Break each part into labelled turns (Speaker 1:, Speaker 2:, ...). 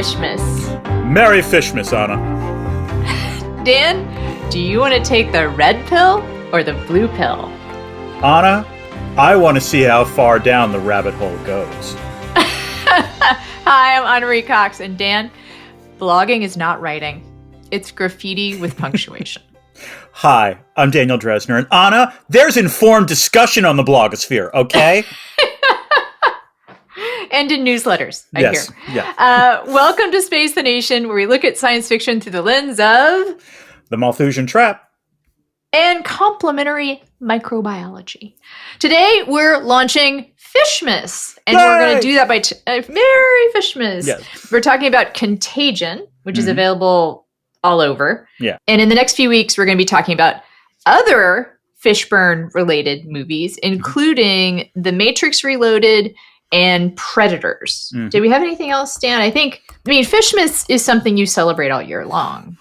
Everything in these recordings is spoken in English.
Speaker 1: Fishmas.
Speaker 2: Merry Fishmas, Anna.
Speaker 1: Dan, do you want to take the red pill or the blue pill?
Speaker 2: Anna, I want to see how far down the rabbit hole goes.
Speaker 1: Hi, I'm Anna-Marie Cox, and Dan, blogging is not writing. It's graffiti with punctuation.
Speaker 2: Hi, I'm Daniel Dresner, and Anna, there's informed discussion on the blogosphere, okay?
Speaker 1: And in newsletters, I
Speaker 2: yes,
Speaker 1: hear.
Speaker 2: Yeah.
Speaker 1: Welcome to Space the Nation, where we look at science fiction through the lens of...
Speaker 2: The Malthusian Trap.
Speaker 1: And complementary microbiology. Today, we're launching Fishmas. And we're going to do that by... Merry Fishmas!
Speaker 2: Yes.
Speaker 1: We're talking about Contagion, which is available all over.
Speaker 2: Yeah.
Speaker 1: And in the next few weeks, we're going to be talking about other Fishburne-related movies, including The Matrix Reloaded and Predators. Did we have anything else, Dan? Fishmas is something you celebrate all year long,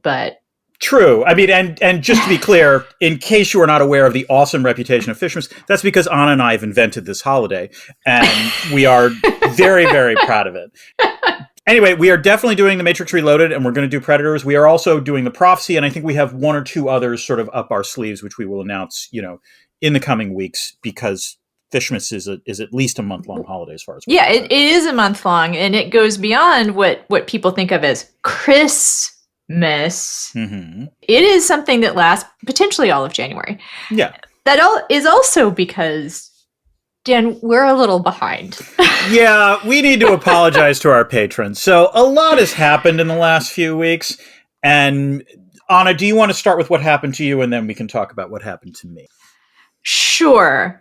Speaker 1: but...
Speaker 2: True. I mean, and just to be clear, in case you are not aware of the awesome reputation of Fishmas, that's because Anna and I have invented this holiday, and we are very, very proud of it. Anyway, we are definitely doing The Matrix Reloaded, and we're going to do Predators. We are also doing The Prophecy, and I think we have one or two others sort of up our sleeves, which we will announce, in the coming weeks, because Fishmas is at least a month-long holiday as far as we're concerned.
Speaker 1: It is a month-long, and it goes beyond what people think of as Christmas.
Speaker 2: Mm-hmm.
Speaker 1: It is something that lasts potentially all of January.
Speaker 2: Yeah.
Speaker 1: That is also because, Dan, we're a little behind.
Speaker 2: Yeah, we need to apologize to our patrons. So a lot has happened in the last few weeks. And Anna, do you want to start with what happened to you, and then we can talk about what happened to me?
Speaker 1: Sure.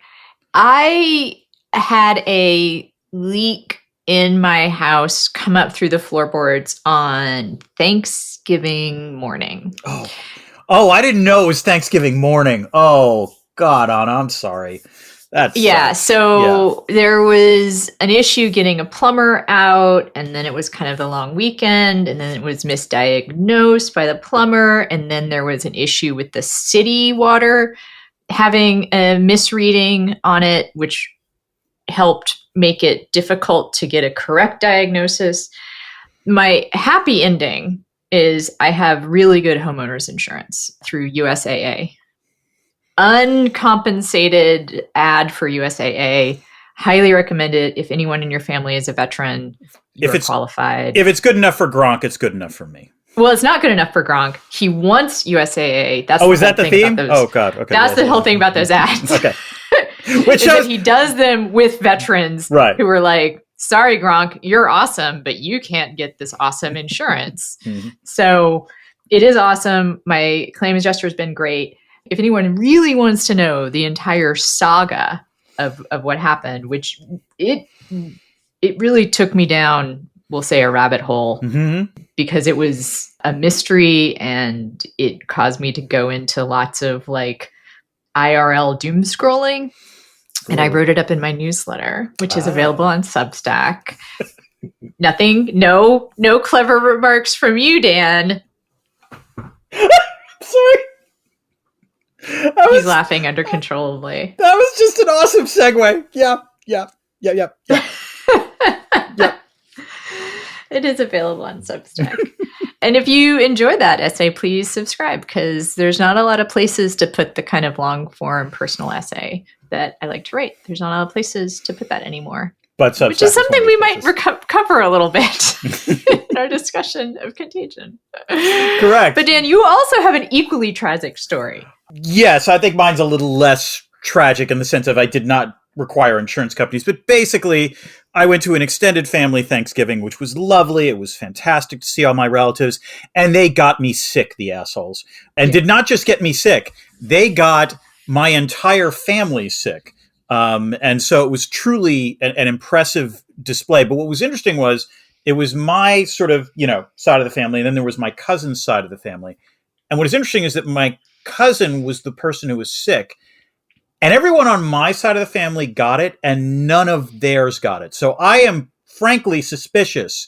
Speaker 1: I had a leak in my house come up through the floorboards on Thanksgiving morning.
Speaker 2: Oh, I didn't know it was Thanksgiving morning. Oh, God, Anna, I'm sorry. There was an issue getting a plumber out, and then it was kind of the long weekend, and then it was misdiagnosed by the plumber, and then there was an issue with the city water having a misreading on it, which helped make it difficult to get a correct diagnosis. My happy ending is I have really good homeowners insurance through USAA. Uncompensated ad for USAA. Highly recommend it if anyone in your family is a veteran, you're qualified. If it's good enough for Gronk, it's good enough for me.
Speaker 1: Well, it's not good enough for Gronk. He wants USAA.
Speaker 2: Is that the theme? Oh, God. Okay.
Speaker 1: That's the whole thing about those ads.
Speaker 2: Okay. Which shows
Speaker 1: he does them with veterans who are like, sorry, Gronk, you're awesome, but you can't get this awesome insurance.
Speaker 2: Mm-hmm.
Speaker 1: So it is awesome. My claim adjuster has been great. If anyone really wants to know the entire saga of what happened, which it really took me down, we'll say, a rabbit hole, because it was a mystery and it caused me to go into lots of IRL doom scrolling. And I wrote it up in my newsletter, which is available on Substack. No clever remarks from you, Dan.
Speaker 2: Sorry.
Speaker 1: He's laughing uncontrollably.
Speaker 2: That was just an awesome segue. Yeah. Yep.
Speaker 1: It is available on Substack. And if you enjoyed that essay, please subscribe, because there's not a lot of places to put the kind of long form personal essay that I like to write. There's not a lot of places to put that anymore.
Speaker 2: But Substack,
Speaker 1: which is something we might cover a little bit in our discussion of Contagion.
Speaker 2: Correct.
Speaker 1: But Dan, you also have an equally tragic story.
Speaker 2: Yes, I think mine's a little less tragic in the sense of I did not require insurance companies, but basically I went to an extended family Thanksgiving, which was lovely. It was fantastic to see all my relatives, and they got me sick, the assholes. And did not just get me sick, they got my entire family sick. And so it was truly an impressive display. But what was interesting was it was my sort of, side of the family, and then there was my cousin's side of the family. And what is interesting is that my cousin was the person who was sick. And everyone on my side of the family got it, and none of theirs got it. So I am frankly suspicious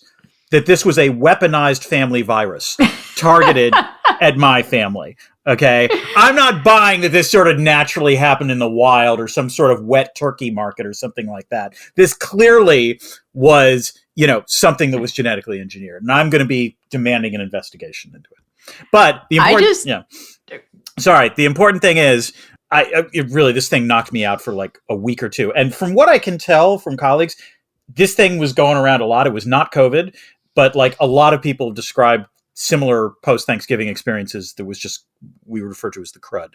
Speaker 2: that this was a weaponized family virus targeted at my family. Okay. I'm not buying that this sort of naturally happened in the wild or some sort of wet turkey market or something like that. This clearly was something that was genetically engineered. And I'm going to be demanding an investigation into it. But the important thing is, this thing knocked me out for like a week or two. And from what I can tell from colleagues, this thing was going around a lot. It was not COVID, but like a lot of people described similar post-Thanksgiving experiences that was just, we refer to as the crud.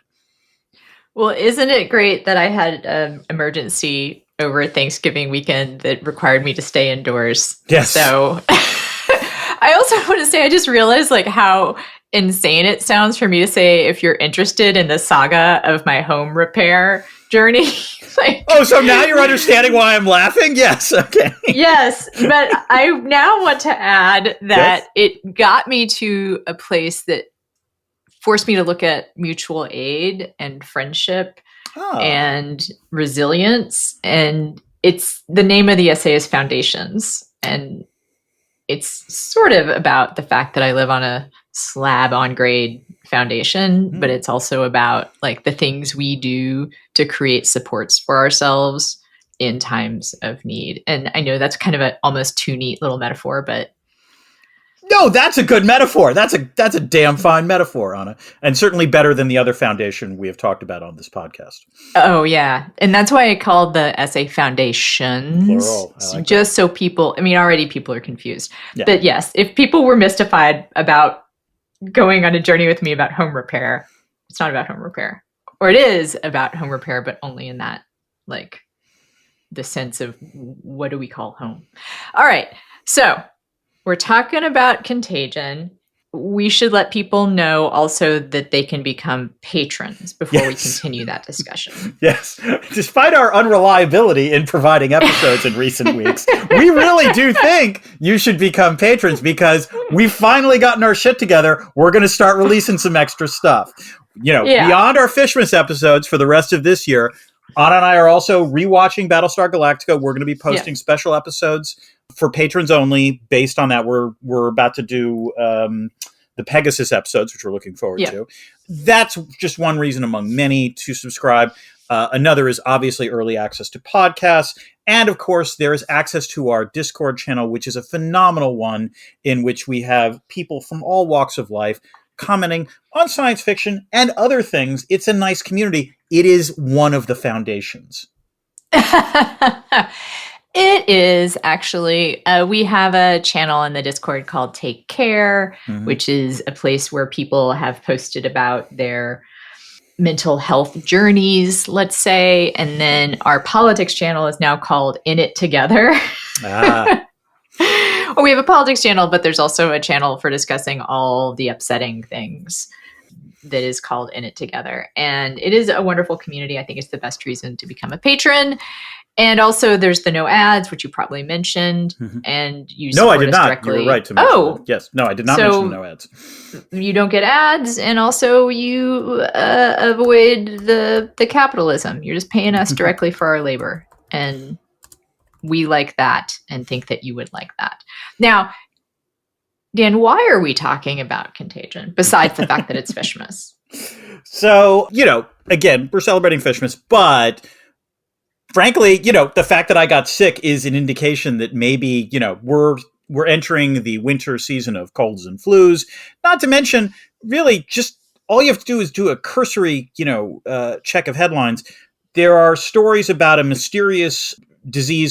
Speaker 1: Well, isn't it great that I had an emergency over Thanksgiving weekend that required me to stay indoors?
Speaker 2: Yes.
Speaker 1: So I also want to say, I just realized like how insane it sounds for me to say, if you're interested in the saga of my home repair journey.
Speaker 2: So now you're understanding why I'm laughing? Yes. Okay.
Speaker 1: Yes. But I now want to add that it got me to a place that forced me to look at mutual aid and friendship and resilience. And it's the name of the essay is Foundations. And it's sort of about the fact that I live on a slab on grade foundation, but it's also about like the things we do to create supports for ourselves in times of need. And I know that's kind of an almost too neat little metaphor, but
Speaker 2: no, that's a good metaphor. That's a damn fine metaphor, Anna, and certainly better than the other foundation we have talked about on this podcast.
Speaker 1: Oh yeah, and that's why I called the essay Foundations.
Speaker 2: Plural. Like
Speaker 1: just so people, already people are confused. Yeah. But yes, if people were mystified about going on a journey with me about home repair, it's not about home repair, or it is about home repair, but only in that like the sense of what do we call home. All right, so we're talking about Contagion. We should let people know also that they can become patrons before we continue that discussion.
Speaker 2: Yes. Despite our unreliability in providing episodes in recent weeks, we really do think you should become patrons because we've finally gotten our shit together. We're going to start releasing some extra stuff. Beyond our Fishmas episodes for the rest of this year, Anna and I are also rewatching Battlestar Galactica. We're going to be posting special episodes for patrons only. Based on that, we're about to do the Pegasus episodes, which we're looking forward to. That's just one reason among many to subscribe. Another is obviously early access to podcasts. And of course, there is access to our Discord channel, which is a phenomenal one in which we have people from all walks of life commenting on science fiction and other things. It's a nice community. It is one of the foundations.
Speaker 1: It is actually. We have a channel in the Discord called Take Care, which is a place where people have posted about their mental health journeys, let's say. And then our politics channel is now called In It Together. Well, we have a politics channel, but there's also a channel for discussing all the upsetting things that is called In It Together. And it is a wonderful community. I think it's the best reason to become a patron. And also there's the no ads, which you probably mentioned. And you
Speaker 2: No, I did not. Directly. You were right to mention that. Yes. No, I did not mention no ads.
Speaker 1: You don't get ads, and also you avoid the capitalism. You're just paying us directly for our labor. And we like that and think that you would like that. Now, Dan, why are we talking about Contagion, besides the fact that it's Fishmas?
Speaker 2: So, again, we're celebrating Fishmas, but frankly, the fact that I got sick is an indication that maybe, we're entering the winter season of colds and flus. Not to mention, really, just all you have to do is do a cursory, check of headlines. There are stories about a mysterious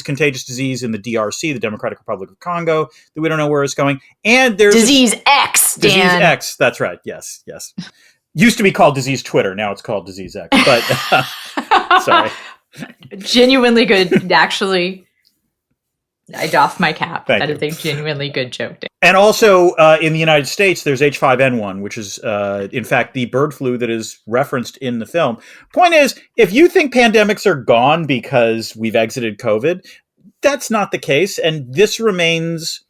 Speaker 2: contagious disease in the DRC, the Democratic Republic of Congo, that we don't know where it's going. And there's
Speaker 1: Disease X, Dan.
Speaker 2: Disease X, that's right. Yes. Used to be called Disease Twitter. Now it's called Disease X. But sorry.
Speaker 1: Genuinely good. Actually, I doff my cap.
Speaker 2: Thank
Speaker 1: that
Speaker 2: you.
Speaker 1: is a genuinely good joke, Dan.
Speaker 2: And also in the United States, there's H5N1, which is, in fact, the bird flu that is referenced in the film. Point is, if you think pandemics are gone because we've exited COVID, that's not the case. And this remains,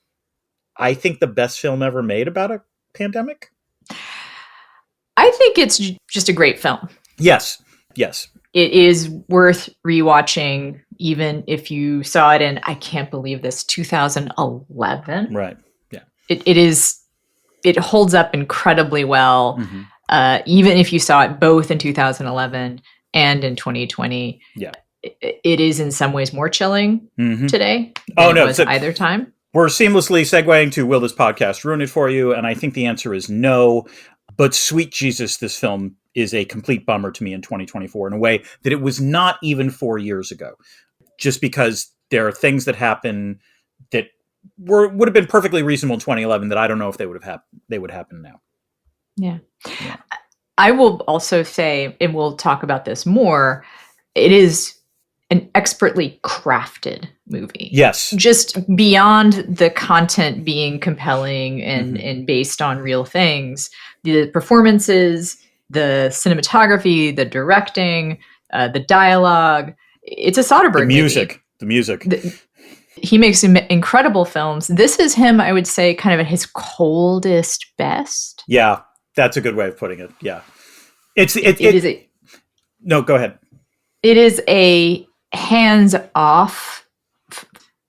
Speaker 2: I think, the best film ever made about a pandemic.
Speaker 1: I think it's just a great film.
Speaker 2: Yes.
Speaker 1: It is worth rewatching, even if you saw it in, I can't believe this, 2011.
Speaker 2: Right. Yeah.
Speaker 1: It holds up incredibly well, even if you saw it both in 2011 and in 2020.
Speaker 2: Yeah.
Speaker 1: It is in some ways more chilling today
Speaker 2: than
Speaker 1: it was either time.
Speaker 2: We're seamlessly segueing to will this podcast ruin it for you? And I think the answer is no. But sweet Jesus, this film is a complete bummer to me in 2024 in a way that it was not even 4 years ago. Just because there are things that happen that would have been perfectly reasonable in 2011 that I don't know if they would happen now.
Speaker 1: Yeah. I will also say, and we'll talk about this more, it is an expertly crafted movie.
Speaker 2: Yes.
Speaker 1: Just beyond the content being compelling and based on real things, the performances, the cinematography, the directing, the dialogue, it's a Soderbergh movie.
Speaker 2: The music.
Speaker 1: He makes incredible films. This is him, I would say, kind of at his coldest best.
Speaker 2: Yeah, that's a good way of putting it. Yeah. No, go ahead.
Speaker 1: It is a hands-off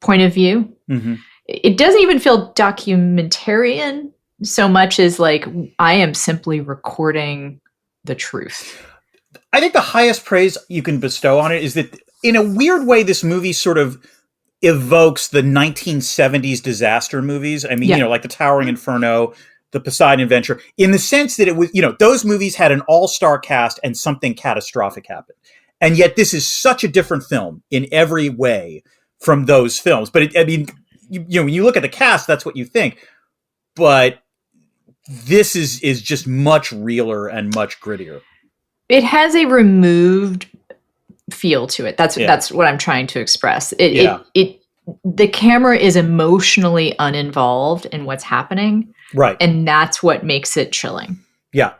Speaker 1: point of view.
Speaker 2: Mm-hmm.
Speaker 1: It doesn't even feel documentarian so much as like, I am simply recording the truth.
Speaker 2: I think the highest praise you can bestow on it is that in a weird way, this movie sort of evokes the 1970s disaster movies. I mean, like the Towering Inferno, the Poseidon Adventure, in the sense that it was, those movies had an all-star cast and something catastrophic happened. And yet this is such a different film in every way from those films. But when you look at the cast, that's what you think. But this is just much realer and much grittier. It
Speaker 1: has a removed feel to it. That's what I'm trying to express. The camera is emotionally uninvolved in what's happening.
Speaker 2: Right.
Speaker 1: And that's what makes it chilling.
Speaker 2: Yeah.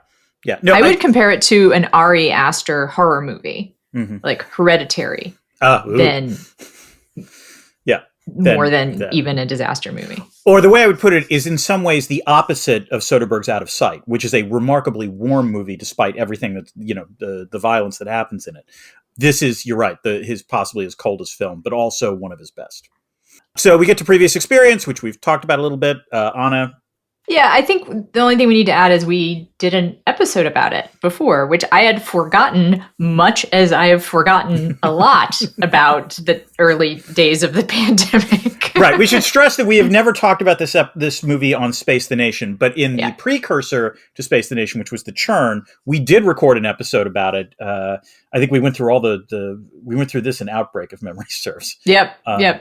Speaker 2: Yeah. No,
Speaker 1: I would compare it to an Ari Aster horror movie, like Hereditary, than more than even a disaster movie.
Speaker 2: Or the way I would put it is in some ways the opposite of Soderbergh's Out of Sight, which is a remarkably warm movie despite everything that, the violence that happens in it. This is, you're right, possibly his coldest film, but also one of his best. So we get to previous experience, which we've talked about a little bit. Anna?
Speaker 1: Yeah, I think the only thing we need to add is we did an episode about it before, which I had forgotten, much as I have forgotten a lot about the early days of the pandemic.
Speaker 2: Right. We should stress that we have never talked about this movie on Space the Nation, but in the precursor to Space the Nation, which was The Churn, we did record an episode about it. I think we went through we went through this in Outbreak, if memory serves.
Speaker 1: Yep.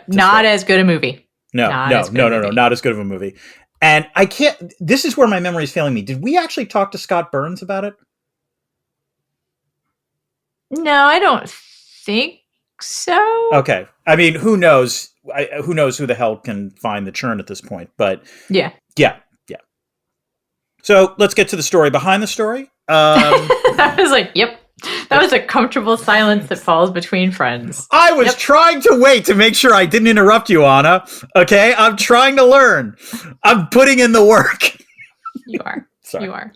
Speaker 1: Not as good a movie.
Speaker 2: No, not as good of a movie. And this is where my memory is failing me. Did we actually talk to Scott Burns about it?
Speaker 1: No, I don't think so.
Speaker 2: Okay. I mean, who knows? Who knows who the hell can find The Churn at this point? But yeah. So let's get to the story behind the story.
Speaker 1: I was like, yep. That was a comfortable silence that falls between friends.
Speaker 2: I was trying to wait to make sure I didn't interrupt you, Anna. Okay? I'm trying to learn. I'm putting in the work.
Speaker 1: You are.
Speaker 2: Sorry.
Speaker 1: You are.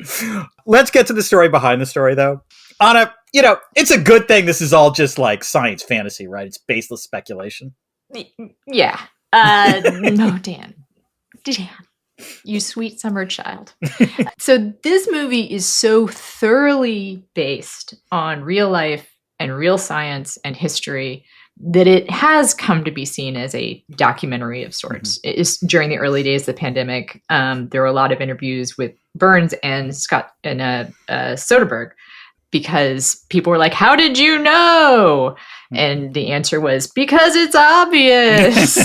Speaker 2: Let's get to the story behind the story, though. Anna, it's a good thing this is all just like science fantasy, right? It's baseless speculation.
Speaker 1: Yeah. No, Dan. You sweet summer child. So this movie is so thoroughly based on real life and real science and history that it has come to be seen as a documentary of sorts. It is during the early days of the pandemic. There were a lot of interviews with Burns and Scott and Soderbergh because people were like, "How did you know?" And the answer was, "Because it's obvious."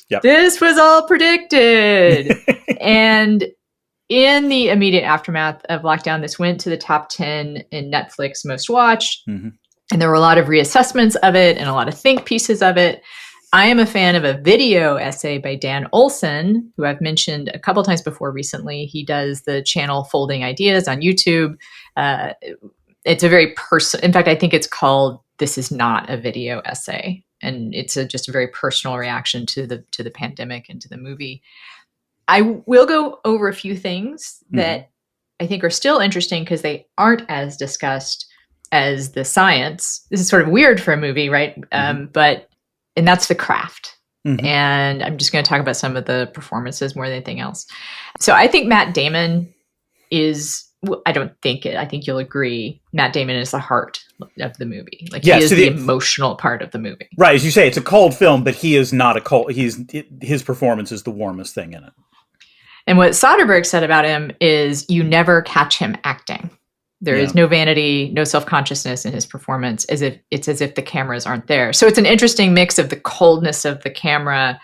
Speaker 2: Yep.
Speaker 1: This was all predicted. And in the immediate aftermath of lockdown, this went to the top 10 in Netflix most watched. And there were a lot of reassessments of it and a lot of think pieces of it. I am a fan of a video essay by Dan Olson, who I've mentioned a couple times before recently. He does the channel Folding Ideas on YouTube. It's a very personal, in fact, I think it's called This Is Not a Video Essay. And it's just a very personal reaction to the pandemic and to the movie. I will go over a few things that I think are still interesting because they aren't as discussed as the science. This is sort of weird for a movie, right? And that's the craft. And I'm just going to talk about some of the performances more than anything else. So I think Matt Damon is I don't think it. I think you'll agree. Matt Damon is the heart of the movie. Like,
Speaker 2: Yeah,
Speaker 1: he is
Speaker 2: so
Speaker 1: the emotional part of the movie.
Speaker 2: Right, as you say, it's a cold film, but he is not a cold. His performance is the warmest thing in it.
Speaker 1: And what Soderbergh said about him is, you never catch him acting. There is no vanity, no self-consciousness in his performance, as if the cameras aren't there. So it's an interesting mix of the coldness of the camera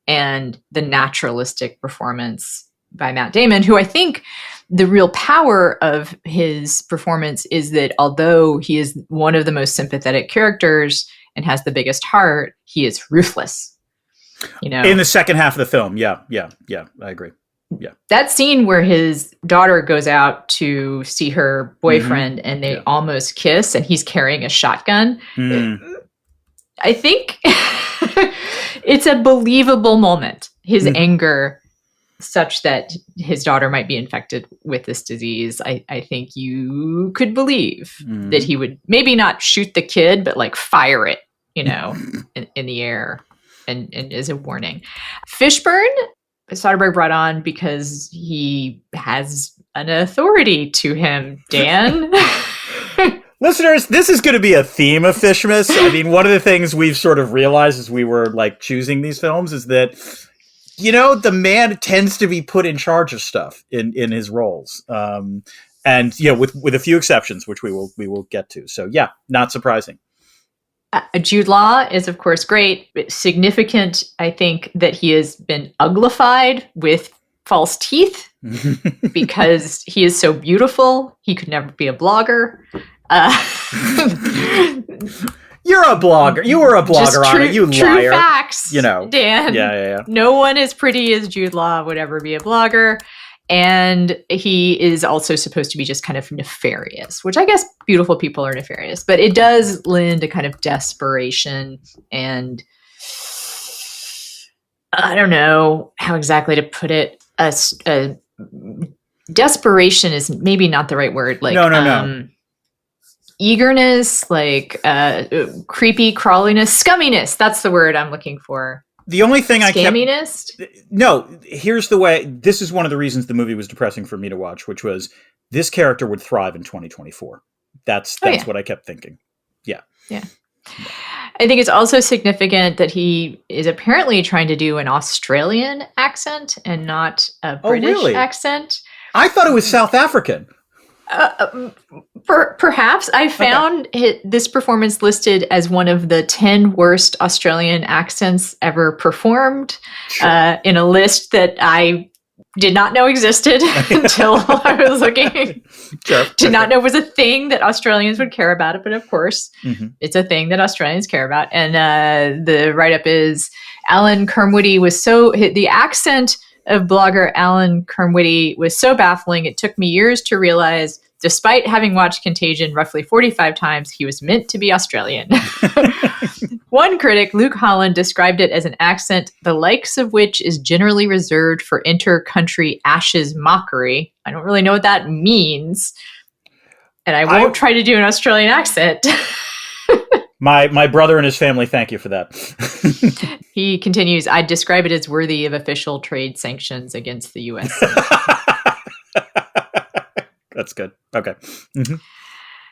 Speaker 1: and the naturalistic performance by Matt Damon, who I think the real power of his performance is that although he is one of the most sympathetic characters and has the biggest heart, he is ruthless. In
Speaker 2: the second half of the film. Yeah, I agree. Yeah.
Speaker 1: That scene where his daughter goes out to see her boyfriend and they almost kiss and he's carrying a shotgun. I think it's a believable moment. His anger, such that his daughter might be infected with this disease. I think you could believe that he would maybe not shoot the kid, but like fire it, in the air and as a warning. Fishburne, Soderbergh brought on because he has an authority to him, Dan.
Speaker 2: Listeners, this is going to be a theme of Fishmas. I mean, one of the things we've sort of realized as we were like choosing these films is that, the man tends to be put in charge of stuff in his roles. And, with a few exceptions, which we will get to. So, yeah, not surprising.
Speaker 1: Jude Law is, of course, great. It's significant, I think, that he has been uglified with false teeth because he is so beautiful. He could never be a blogger.
Speaker 2: You're a blogger. You were a blogger on it. You liar.
Speaker 1: True facts, Dan.
Speaker 2: Yeah.
Speaker 1: No one as pretty as Jude Law would ever be a blogger. And he is also supposed to be just kind of nefarious, which I guess beautiful people are nefarious. But it does lend a kind of desperation. And I don't know how exactly to put it. Desperation is maybe not the right word. Like,
Speaker 2: no.
Speaker 1: Eagerness, like creepy crawliness, scumminess. That's the word I'm looking for.
Speaker 2: The only thing
Speaker 1: Scamminess?
Speaker 2: No, here's the way. This is one of the reasons the movie was depressing for me to watch, which was this character would thrive in 2024. That's what I kept thinking. Yeah.
Speaker 1: I think it's also significant that he is apparently trying to do an Australian accent and not a British accent.
Speaker 2: I thought it was South African.
Speaker 1: Perhaps. I found this performance listed as one of the 10 worst Australian accents ever performed in a list that I did not know existed until I was looking. Did not know was a thing that Australians would care about it, but of course, it's a thing that Australians care about. And the write-up is Alan Kermwitty was the accent of blogger Alan Kermwitty was so baffling, it took me years to realize, despite having watched Contagion roughly 45 times, he was meant to be Australian. One critic, Luke Holland, described it as an accent the likes of which is generally reserved for inter-country ashes mockery. I don't really know what that means. And I won't try to do an Australian accent.
Speaker 2: My brother and his family thank you for that.
Speaker 1: He continues, I'd describe it as worthy of official trade sanctions against the U.S.
Speaker 2: That's good. Okay.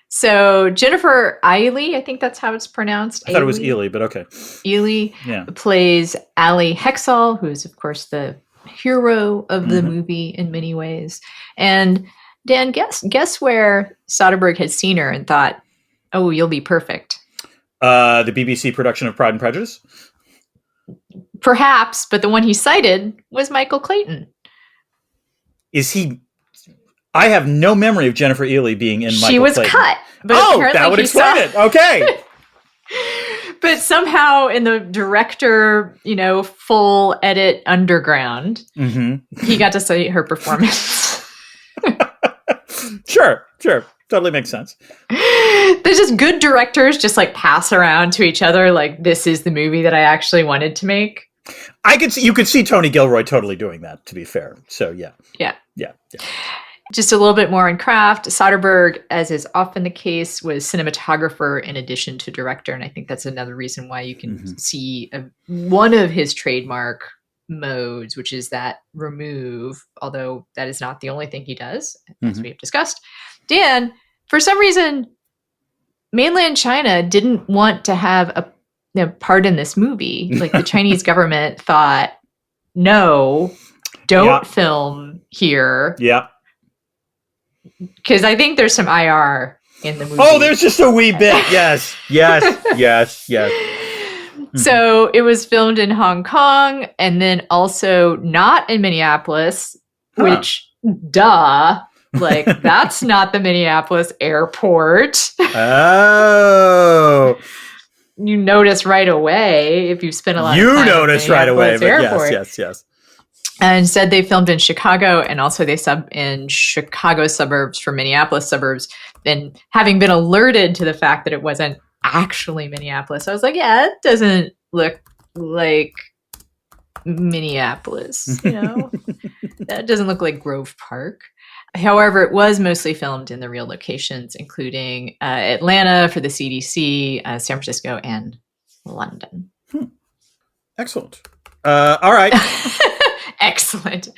Speaker 1: So Jennifer Eiley, I think that's how it's pronounced.
Speaker 2: I thought it was Ely, but okay.
Speaker 1: Ely plays Ali Hexall, who is, of course, the hero of the movie in many ways. And Dan, guess where Soderbergh had seen her and thought, oh, you'll be perfect.
Speaker 2: The BBC production of Pride and Prejudice?
Speaker 1: Perhaps, but the one he cited was Michael Clayton.
Speaker 2: Is he... I have no memory of Jennifer Ehle being in Michael Clayton.
Speaker 1: She was cut. But
Speaker 2: that would explain it. Okay.
Speaker 1: But somehow in the director, full edit underground, he got to see her performance.
Speaker 2: Sure. Totally makes sense.
Speaker 1: There's just good directors just like pass around to each other like, this is the movie that I actually wanted to make.
Speaker 2: You could see Tony Gilroy totally doing that, to be fair. So yeah.
Speaker 1: Just a little bit more on craft. Soderbergh, as is often the case, was cinematographer in addition to director. And I think that's another reason why you can see one of his trademark modes, which is that remove, although that is not the only thing he does, as we have discussed. Dan, for some reason, mainland China didn't want to have a part in this movie. Like the Chinese government thought, no, don't film here.
Speaker 2: Yeah.
Speaker 1: Because I think there's some IR in the movie.
Speaker 2: Oh, there's just a wee bit. Yes.
Speaker 1: So it was filmed in Hong Kong and then also not in Minneapolis, which, duh, like that's not the Minneapolis airport.
Speaker 2: Oh.
Speaker 1: You notice right away if you've spent a lot of time.
Speaker 2: You notice right away, but
Speaker 1: airport.
Speaker 2: yes.
Speaker 1: And instead they filmed in Chicago, and also they sub in Chicago suburbs for Minneapolis suburbs. And having been alerted to the fact that it wasn't actually Minneapolis, I was like, yeah, it doesn't look like Minneapolis, you know? That doesn't look like Grove Park. However, it was mostly filmed in the real locations, including Atlanta for the CDC, San Francisco, and London.
Speaker 2: Excellent. All right.
Speaker 1: Excellent.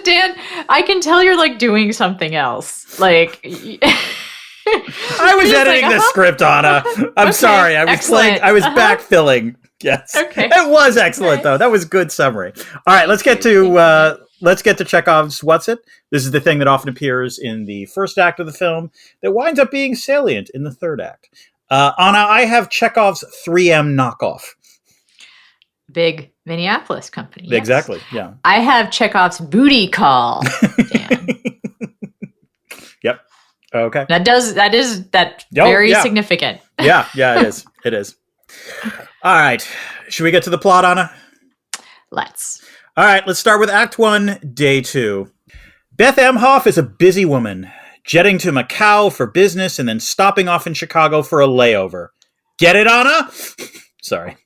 Speaker 1: Dan, I can tell you're like doing something else. Like
Speaker 2: I was editing the script, Anna. I'm sorry. I was backfilling. Yes.
Speaker 1: Okay.
Speaker 2: It was excellent though. That was good summary. All right, let's get to Chekhov's What's It? This is the thing that often appears in the first act of the film that winds up being salient in the third act. Anna, I have Chekhov's 3M knockoff.
Speaker 1: Big Minneapolis company. Yes.
Speaker 2: Exactly. Yeah.
Speaker 1: I have Chekhov's booty call. Dan.
Speaker 2: Yep. Okay.
Speaker 1: That is very significant.
Speaker 2: Yeah, it is. It is. All right. Should we get to the plot, Anna?
Speaker 1: Let's.
Speaker 2: All right, let's start with Act 1, Day 2. Beth Emhoff is a busy woman, jetting to Macau for business and then stopping off in Chicago for a layover. Get it, Anna? Sorry.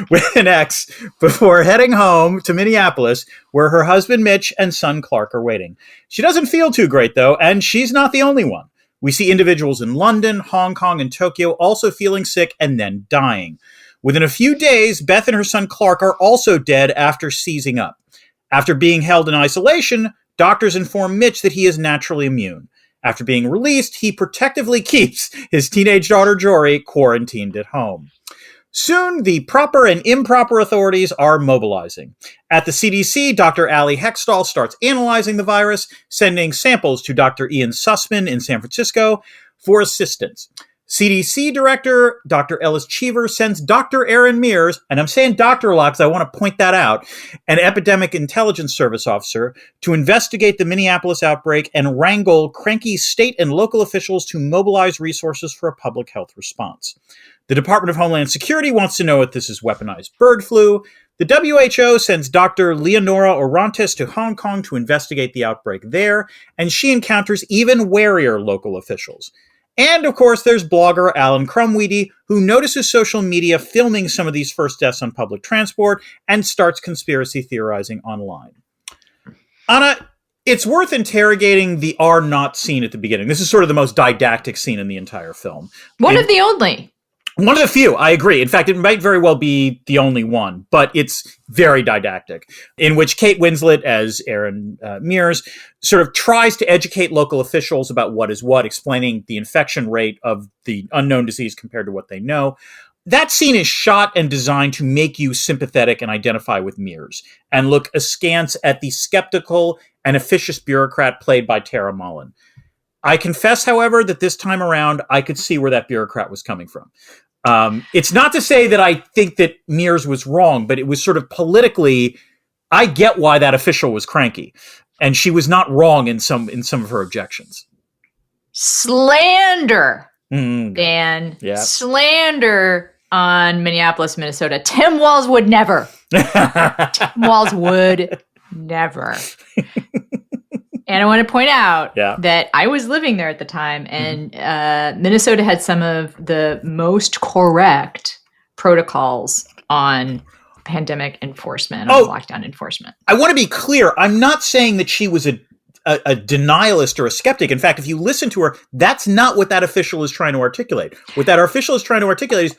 Speaker 2: With an X, before heading home to Minneapolis, where her husband Mitch and son Clark are waiting. She doesn't feel too great, though, and she's not the only one. We see individuals in London, Hong Kong, and Tokyo also feeling sick and then dying. Within a few days, Beth and her son Clark are also dead after seizing up. After being held in isolation, doctors inform Mitch that he is naturally immune. After being released, he protectively keeps his teenage daughter Jory quarantined at home. Soon, the proper and improper authorities are mobilizing. At the CDC, Dr. Ali Hextall starts analyzing the virus, sending samples to Dr. Ian Sussman in San Francisco for assistance. CDC Director Dr. Ellis Cheever sends Dr. Aaron Mears, and I'm saying doctor a lot because I want to point that out, an epidemic intelligence service officer, to investigate the Minneapolis outbreak and wrangle cranky state and local officials to mobilize resources for a public health response. The Department of Homeland Security wants to know if this is weaponized bird flu. The WHO sends Dr. Leonora Orantes to Hong Kong to investigate the outbreak there, and she encounters even warier local officials. And, of course, there's blogger Alan Crumweedy, who notices social media filming some of these first deaths on public transport and starts conspiracy theorizing online. Anna, it's worth interrogating the R not scene at the beginning. This is sort of the most didactic scene in the entire film.
Speaker 1: One of the only.
Speaker 2: One of the few, I agree. In fact, it might very well be the only one, but it's very didactic, in which Kate Winslet, as Aaron Mears, sort of tries to educate local officials about what is what, explaining the infection rate of the unknown disease compared to what they know. That scene is shot and designed to make you sympathetic and identify with Mears, and look askance at the skeptical and officious bureaucrat played by Tara Mullen. I confess, however, that this time around, I could see where that bureaucrat was coming from. It's not to say that I think that Mears was wrong, but it was sort of politically, I get why that official was cranky. And she was not wrong in some of her objections.
Speaker 1: Slander, Dan.
Speaker 2: Yeah.
Speaker 1: Slander on Minneapolis, Minnesota. Tim Walz would never. Tim Walz would never. And I want to point out that I was living there at the time, and Minnesota had some of the most correct protocols on pandemic enforcement, on lockdown enforcement.
Speaker 2: I want to be clear. I'm not saying that she was a denialist or a skeptic. In fact, if you listen to her, that's not what that official is trying to articulate. What that official is trying to articulate is...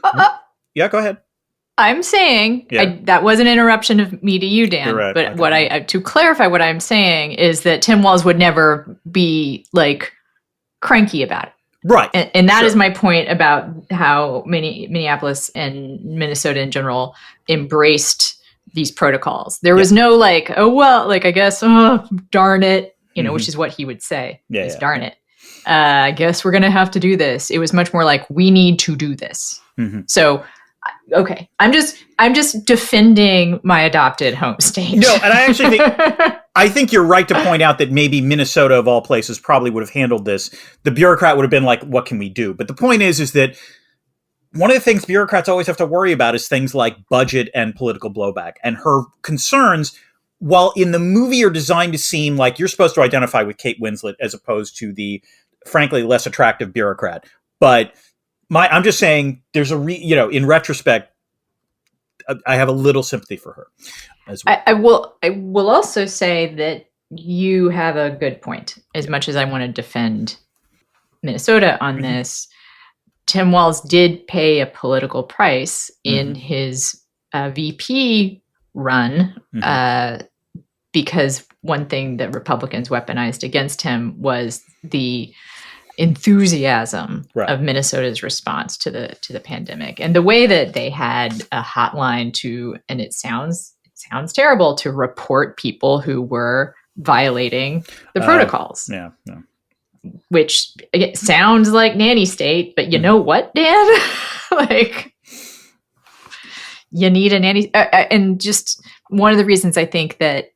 Speaker 2: Yeah, go ahead.
Speaker 1: I'm saying that was an interruption of me to you, Dan.
Speaker 2: Right.
Speaker 1: But what to clarify, what I'm saying is that Tim Walz would never be like cranky about it.
Speaker 2: Right.
Speaker 1: And that is my point about how Minneapolis and Minnesota in general embraced these protocols. There was no like, oh, well, like, I guess, oh, darn it, which is what he would say. Darn it. I guess we're going to have to do this. It was much more like, we need to do this. Mm-hmm. So, okay. I'm just defending my adopted home state.
Speaker 2: No, and I actually think you're right to point out that maybe Minnesota of all places probably would have handled this. The bureaucrat would have been like, what can we do? But the point is that one of the things bureaucrats always have to worry about is things like budget and political blowback. And her concerns, while in the movie are designed to seem like you're supposed to identify with Kate Winslet as opposed to the, frankly, less attractive bureaucrat. But I'm just saying there's in retrospect, I have a little sympathy for her as well.
Speaker 1: I will also say that you have a good point. As much as I want to defend Minnesota on this, Tim Walz did pay a political price in his VP run because one thing that Republicans weaponized against him was the enthusiasm of Minnesota's response to the pandemic, and the way that they had a hotline and it sounds terrible, to report people who were violating the protocols. Which again, sounds like nanny state, but you know what, Dan? Like, you need a nanny, and just one of the reasons I think that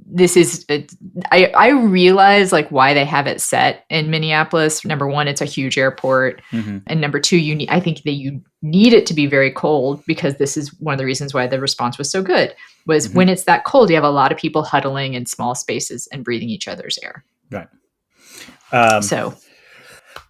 Speaker 1: this is, I realize like why they have it set in Minneapolis. Number one, it's a huge airport. And number two, I think that you need it to be very cold, because this is one of the reasons why the response was so good, was when it's that cold, you have a lot of people huddling in small spaces and breathing each other's air.
Speaker 2: Right.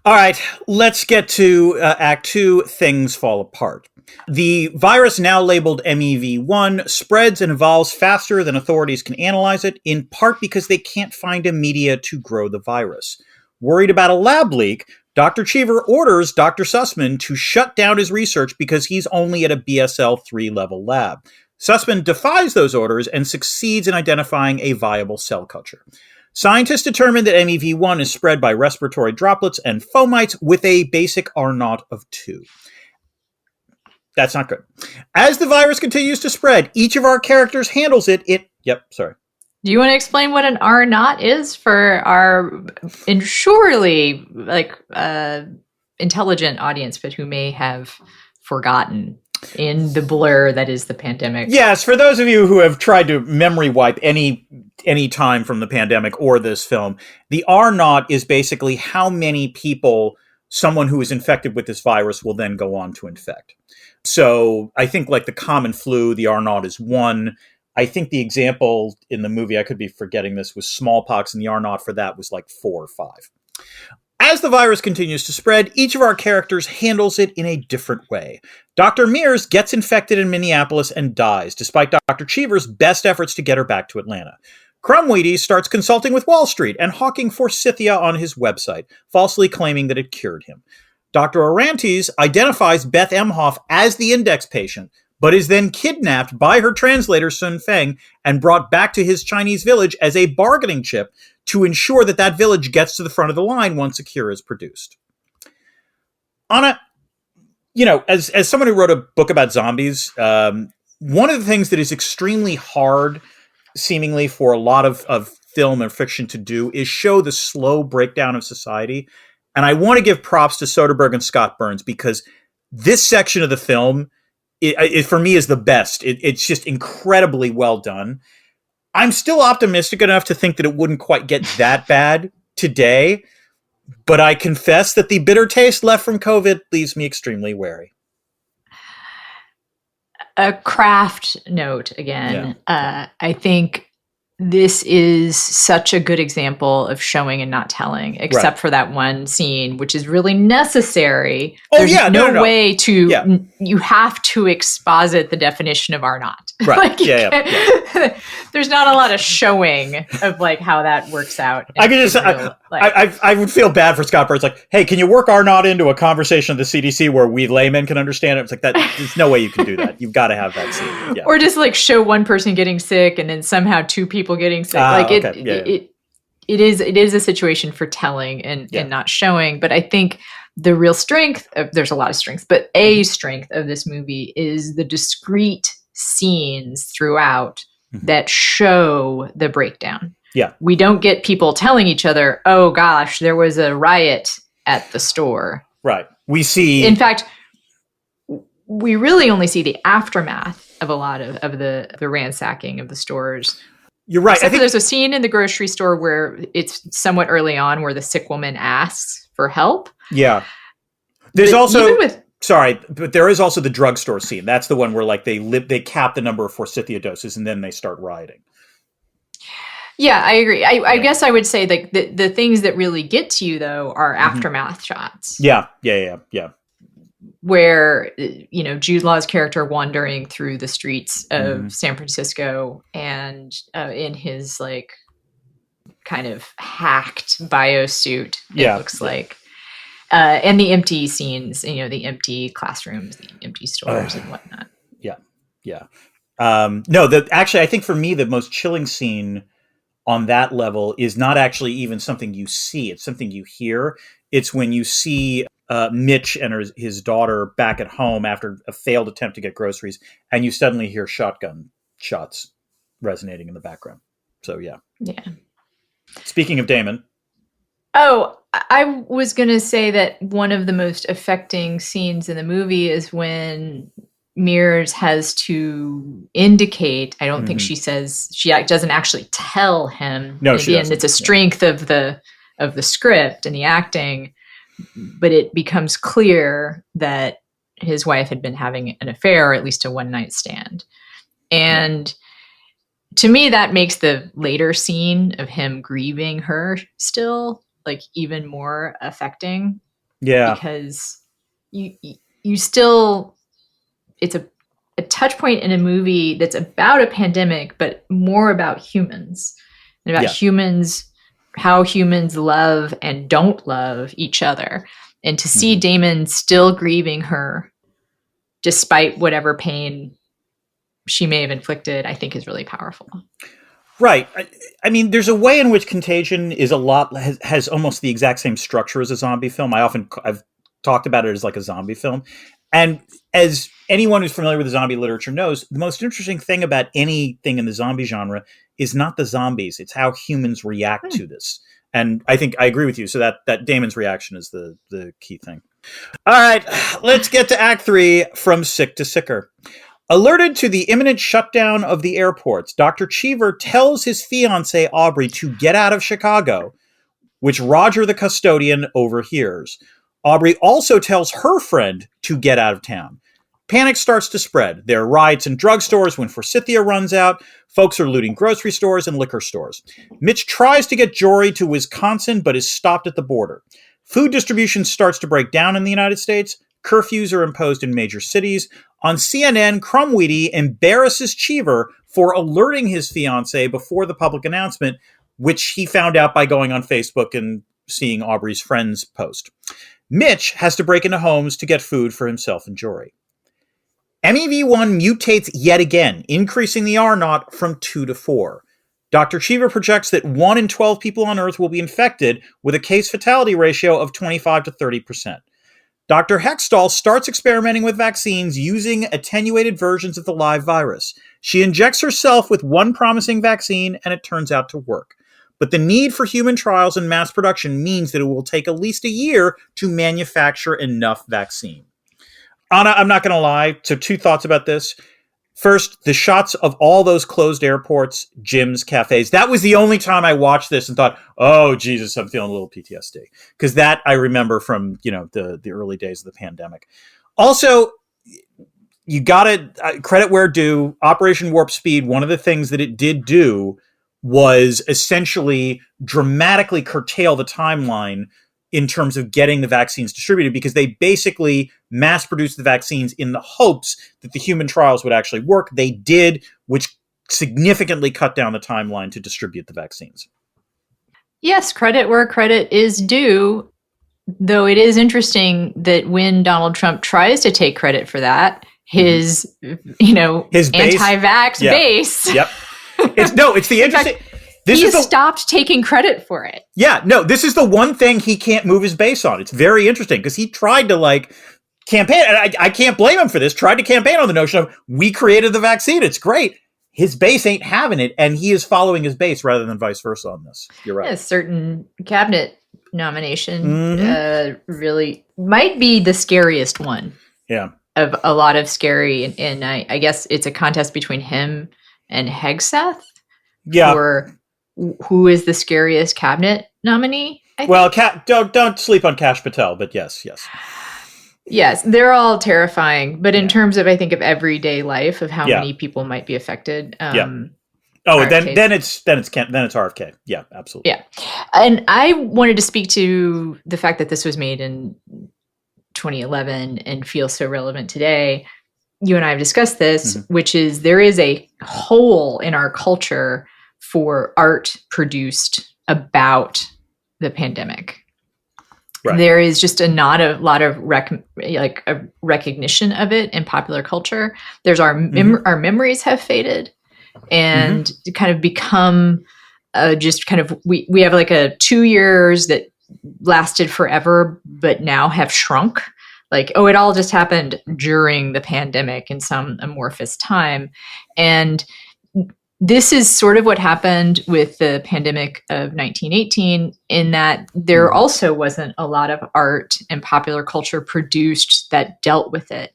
Speaker 1: All
Speaker 2: right, let's get to Act 2, Things Fall Apart. The virus, now labeled MEV1, spreads and evolves faster than authorities can analyze it, in part because they can't find a media to grow the virus. Worried about a lab leak, Dr. Cheever orders Dr. Sussman to shut down his research because he's only at a BSL 3 level lab. Sussman defies those orders and succeeds in identifying a viable cell culture. Scientists determined that MEV1 is spread by respiratory droplets and fomites with a basic R0 of 2. That's not good. As the virus continues to spread, each of our characters handles it.
Speaker 1: Do you want to explain what an R0 is for our surely intelligent audience, but who may have forgotten in the blur that is the pandemic?
Speaker 2: Yes, for those of you who have tried to memory wipe any time from the pandemic or this film, the R0 is basically how many people someone who is infected with this virus will then go on to infect. So I think like the common flu, the R0 is 1. I think the example in the movie, I could be forgetting this, was smallpox, and the R0 for that was like 4 or 5. As the virus continues to spread, each of our characters handles it in a different way. Dr. Mears gets infected in Minneapolis and dies, despite Dr. Cheever's best efforts to get her back to Atlanta. Crumweedy starts consulting with Wall Street and hawking Forsythia on his website, falsely claiming that it cured him. Dr. Orantes identifies Beth Emhoff as the index patient, but is then kidnapped by her translator Sun Feng and brought back to his Chinese village as a bargaining chip to ensure that that village gets to the front of the line once a cure is produced. Anna, as someone who wrote a book about zombies, one of the things that is extremely hard, seemingly, for a lot of film and fiction to do is show the slow breakdown of society. And I want to give props to Soderbergh and Scott Burns, because this section of the film, it for me, is the best. It's just incredibly well done. I'm still optimistic enough to think that it wouldn't quite get that bad today, but I confess that the bitter taste left from COVID leaves me extremely wary.
Speaker 1: A craft note again. I think this is such a good example of showing and not telling, except for that one scene, which is really necessary. There's no way to, you have to exposit the definition of R not.
Speaker 2: Right.
Speaker 1: There's not a lot of showing of like how that works out.
Speaker 2: I could just, I would feel bad for Scott Burns. Like, hey, can you work our not into a conversation at the CDC where we laymen can understand it? It's like that. There's no way you can do that. You've got to have that scene. Yeah.
Speaker 1: Or just like show one person getting sick and then somehow two people getting sick. It is a situation for telling and not showing. But I think the real strength there's a lot of strengths, but a strength of this movie is the discrete scenes throughout that show the breakdown.
Speaker 2: Yeah.
Speaker 1: We don't get people telling each other, oh gosh, there was a riot at the store.
Speaker 2: Right. We see.
Speaker 1: In fact, we really only see the aftermath of a lot of the ransacking of the stores.
Speaker 2: You're right.
Speaker 1: I think there's a scene in the grocery store where it's somewhat early on where the sick woman asks for help.
Speaker 2: Yeah. There's but there is also the drugstore scene. That's the one where like they cap the number of forsythia doses and then they start rioting.
Speaker 1: Yeah, I agree. I guess I would say like the things that really get to you though are aftermath shots.
Speaker 2: Yeah.
Speaker 1: Where, Jude Law's character wandering through the streets of San Francisco and in his like kind of hacked biosuit, it looks like. And the empty scenes, the empty classrooms, the empty stores and whatnot.
Speaker 2: Yeah. Actually, I think for me, the most chilling scene on that level is not actually even something you see. It's something you hear. It's when you see Mitch and his daughter back at home after a failed attempt to get groceries, and you suddenly hear shotgun shots resonating in the background. So, yeah.
Speaker 1: Yeah.
Speaker 2: Speaking of Damon.
Speaker 1: Oh, I was going to say that one of the most affecting scenes in the movie is when Mears has to indicate, I don't think she says, she doesn't actually tell him.
Speaker 2: No, she doesn't.
Speaker 1: And it's a strength of the script and the acting, but it becomes clear that his wife had been having an affair, or at least a one-night stand. And to me, that makes the later scene of him grieving her still like even more affecting.
Speaker 2: Yeah.
Speaker 1: Because you still, it's a touch point in a movie that's about a pandemic, but more about humans and about humans, how humans love and don't love each other. And to see Damon still grieving her despite whatever pain she may have inflicted, I think is really powerful.
Speaker 2: Right. I mean, there's a way in which Contagion is has almost the exact same structure as a zombie film. I've talked about it as like a zombie film. And as anyone who's familiar with the zombie literature knows, the most interesting thing about anything in the zombie genre is not the zombies. It's how humans react to this. And I think I agree with you. So that Damon's reaction is the key thing. All right, let's get to Act 3, From Sick to Sicker. Alerted to the imminent shutdown of the airports, Dr. Cheever tells his fiancée Aubrey to get out of Chicago, which Roger the custodian overhears. Aubrey also tells her friend to get out of town. Panic starts to spread. There are riots in drugstores when forsythia runs out. Folks are looting grocery stores and liquor stores. Mitch tries to get Jory to Wisconsin, but is stopped at the border. Food distribution starts to break down in the United States. Curfews are imposed in major cities. On CNN, Crumweedy embarrasses Cheever for alerting his fiancée before the public announcement, which he found out by going on Facebook and seeing Aubrey's friend's post. Mitch has to break into homes to get food for himself and Jory. MEV1 mutates yet again, increasing the R0 from 2 to 4. Dr. Cheever projects that 1 in 12 people on Earth will be infected with a case fatality ratio of 25 to 30%. Dr. Hextall starts experimenting with vaccines using attenuated versions of the live virus. She injects herself with one promising vaccine, and it turns out to work. But the need for human trials and mass production means that it will take at least a year to manufacture enough vaccine. Anna, I'm not going to lie. So 2 thoughts about this. First, the shots of all those closed airports, gyms, cafes. That was the only time I watched this and thought, oh, Jesus, I'm feeling a little PTSD. Because that I remember from, the early days of the pandemic. Also, you got to credit where due. Operation Warp Speed, one of the things that it did do was essentially dramatically curtail the timeline in terms of getting the vaccines distributed, because they basically mass produced the vaccines in the hopes that the human trials would actually work. They did, which significantly cut down the timeline to distribute the vaccines.
Speaker 1: yes, credit where credit is due. Though it is interesting that when Donald Trump tries to take credit for that, his,
Speaker 2: His base,
Speaker 1: anti-vax
Speaker 2: yeah.
Speaker 1: base.
Speaker 2: Yep. It's the interesting.
Speaker 1: He has stopped taking credit for it.
Speaker 2: Yeah, no, this is the one thing he can't move his base on. It's very interesting because he tried to campaign, and I can't blame him for this, tried to campaign on the notion of we created the vaccine. It's great. His base ain't having it, and he is following his base rather than vice versa on this. You're right.
Speaker 1: A certain cabinet nomination really might be the scariest one.
Speaker 2: Yeah.
Speaker 1: Of a lot of scary, and I guess it's a contest between him and Hegseth.
Speaker 2: Yeah.
Speaker 1: For who is the scariest cabinet nominee?
Speaker 2: Well, don't sleep on Kash Patel, but yes.
Speaker 1: Yes, they're all terrifying. But in terms of, I think, of everyday life, of how many people might be affected.
Speaker 2: Oh, then it's RFK. Yeah, absolutely.
Speaker 1: Yeah, and I wanted to speak to the fact that this was made in 2011 and feels so relevant today. You and I have discussed this, which is there is a hole in our culture for art produced about the pandemic. Right. There is just not a lot of recognition of it in popular culture. There's our memories have faded and kind of become we have like a 2 years that lasted forever, but now have shrunk. Like, oh, it all just happened during the pandemic in some amorphous time. And this is sort of what happened with the pandemic of 1918, in that there also wasn't a lot of art and popular culture produced that dealt with it.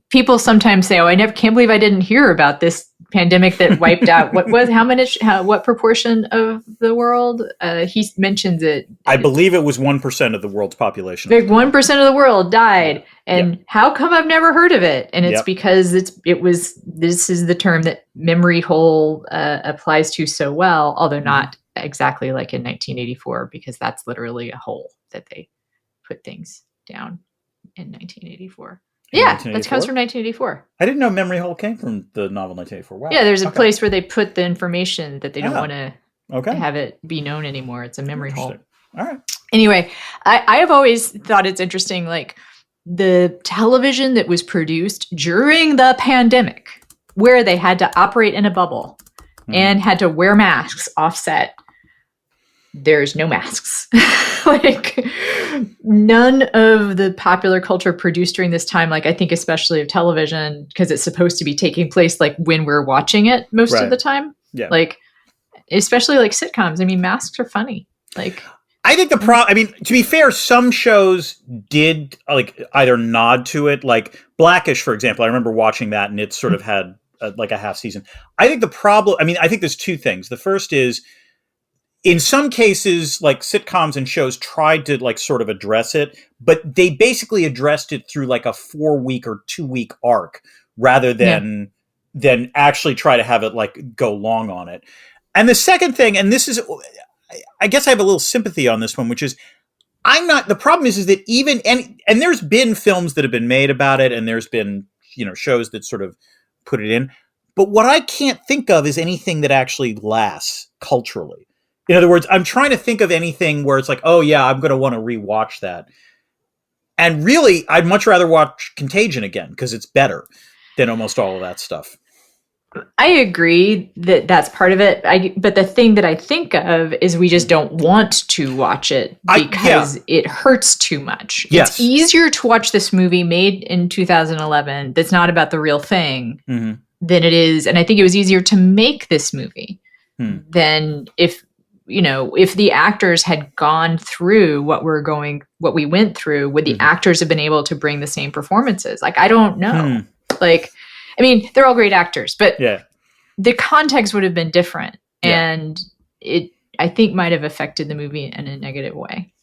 Speaker 1: People sometimes say, "Oh, can't believe I didn't hear about this pandemic that wiped out what proportion of the world?" He mentions it.
Speaker 2: I believe it was 1% of the world's population.
Speaker 1: Like 1% of the world died, and how come I've never heard of it? And it's because this is the term that memory hole applies to so well, although not exactly like in 1984, because that's literally a hole that they put things down in 1984. Yeah, that comes from 1984.
Speaker 2: I didn't know memory hole came from the novel 1984. Wow.
Speaker 1: Yeah, there's a place where they put the information that they don't want to have it be known anymore. It's a memory hole.
Speaker 2: All right.
Speaker 1: Anyway, I have always thought it's interesting, like the television that was produced during the pandemic, where they had to operate in a bubble and had to wear masks offset. There's no masks. Like none of the popular culture produced during this time, like I think especially of television, because it's supposed to be taking place like when we're watching it most of the time. Yeah. Like especially like sitcoms. I mean, masks are funny. Like
Speaker 2: I think to be fair, some shows did like either nod to it, like Blackish, for example. I remember watching that and it sort of had like a half season. I think I think there's two things. The first is, in some cases, like sitcoms and shows tried to like sort of address it, but they basically addressed it through like a 4-week or 2-week arc rather than actually try to have it like go long on it. And the second thing, and this is, I guess I have a little sympathy on this one, which is the problem is that and there's been films that have been made about it, and there's been, shows that sort of put it in. But what I can't think of is anything that actually lasts culturally. In other words, I'm trying to think of anything where it's like, oh yeah, I'm going to want to rewatch that. And really, I'd much rather watch Contagion again because it's better than almost all of that stuff.
Speaker 1: I agree that that's part of it. But the thing that I think of is we just don't want to watch it because it hurts too much.
Speaker 2: Yes.
Speaker 1: It's easier to watch this movie made in 2011 that's not about the real thing than it is. And I think it was easier to make this movie than if the actors had gone through what we went through, would the actors have been able to bring the same performances? Like, I don't know. Like, I mean, they're all great actors, but the context would have been different. And it, I think, might have affected the movie in a negative way.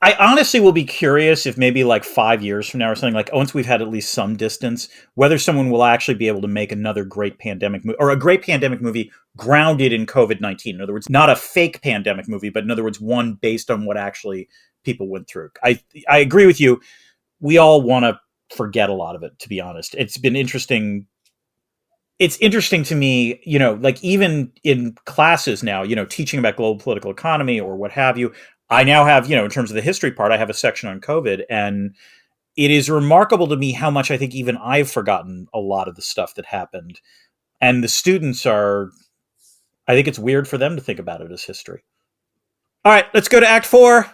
Speaker 2: I honestly will be curious if maybe like 5 years from now or something, like once we've had at least some distance, whether someone will actually be able to make another great pandemic movie, or a great pandemic movie grounded in COVID-19. In other words, not a fake pandemic movie, but in other words, one based on what actually people went through. I agree with you. We all want to forget a lot of it, to be honest. It's been interesting it's interesting to me, like even in classes now, teaching about global political economy or what have you, I now have, in terms of the history part, I have a section on COVID, and it is remarkable to me how much I think even I've forgotten a lot of the stuff that happened. And the students I think it's weird for them to think about it as history. All right, let's go to Act 4.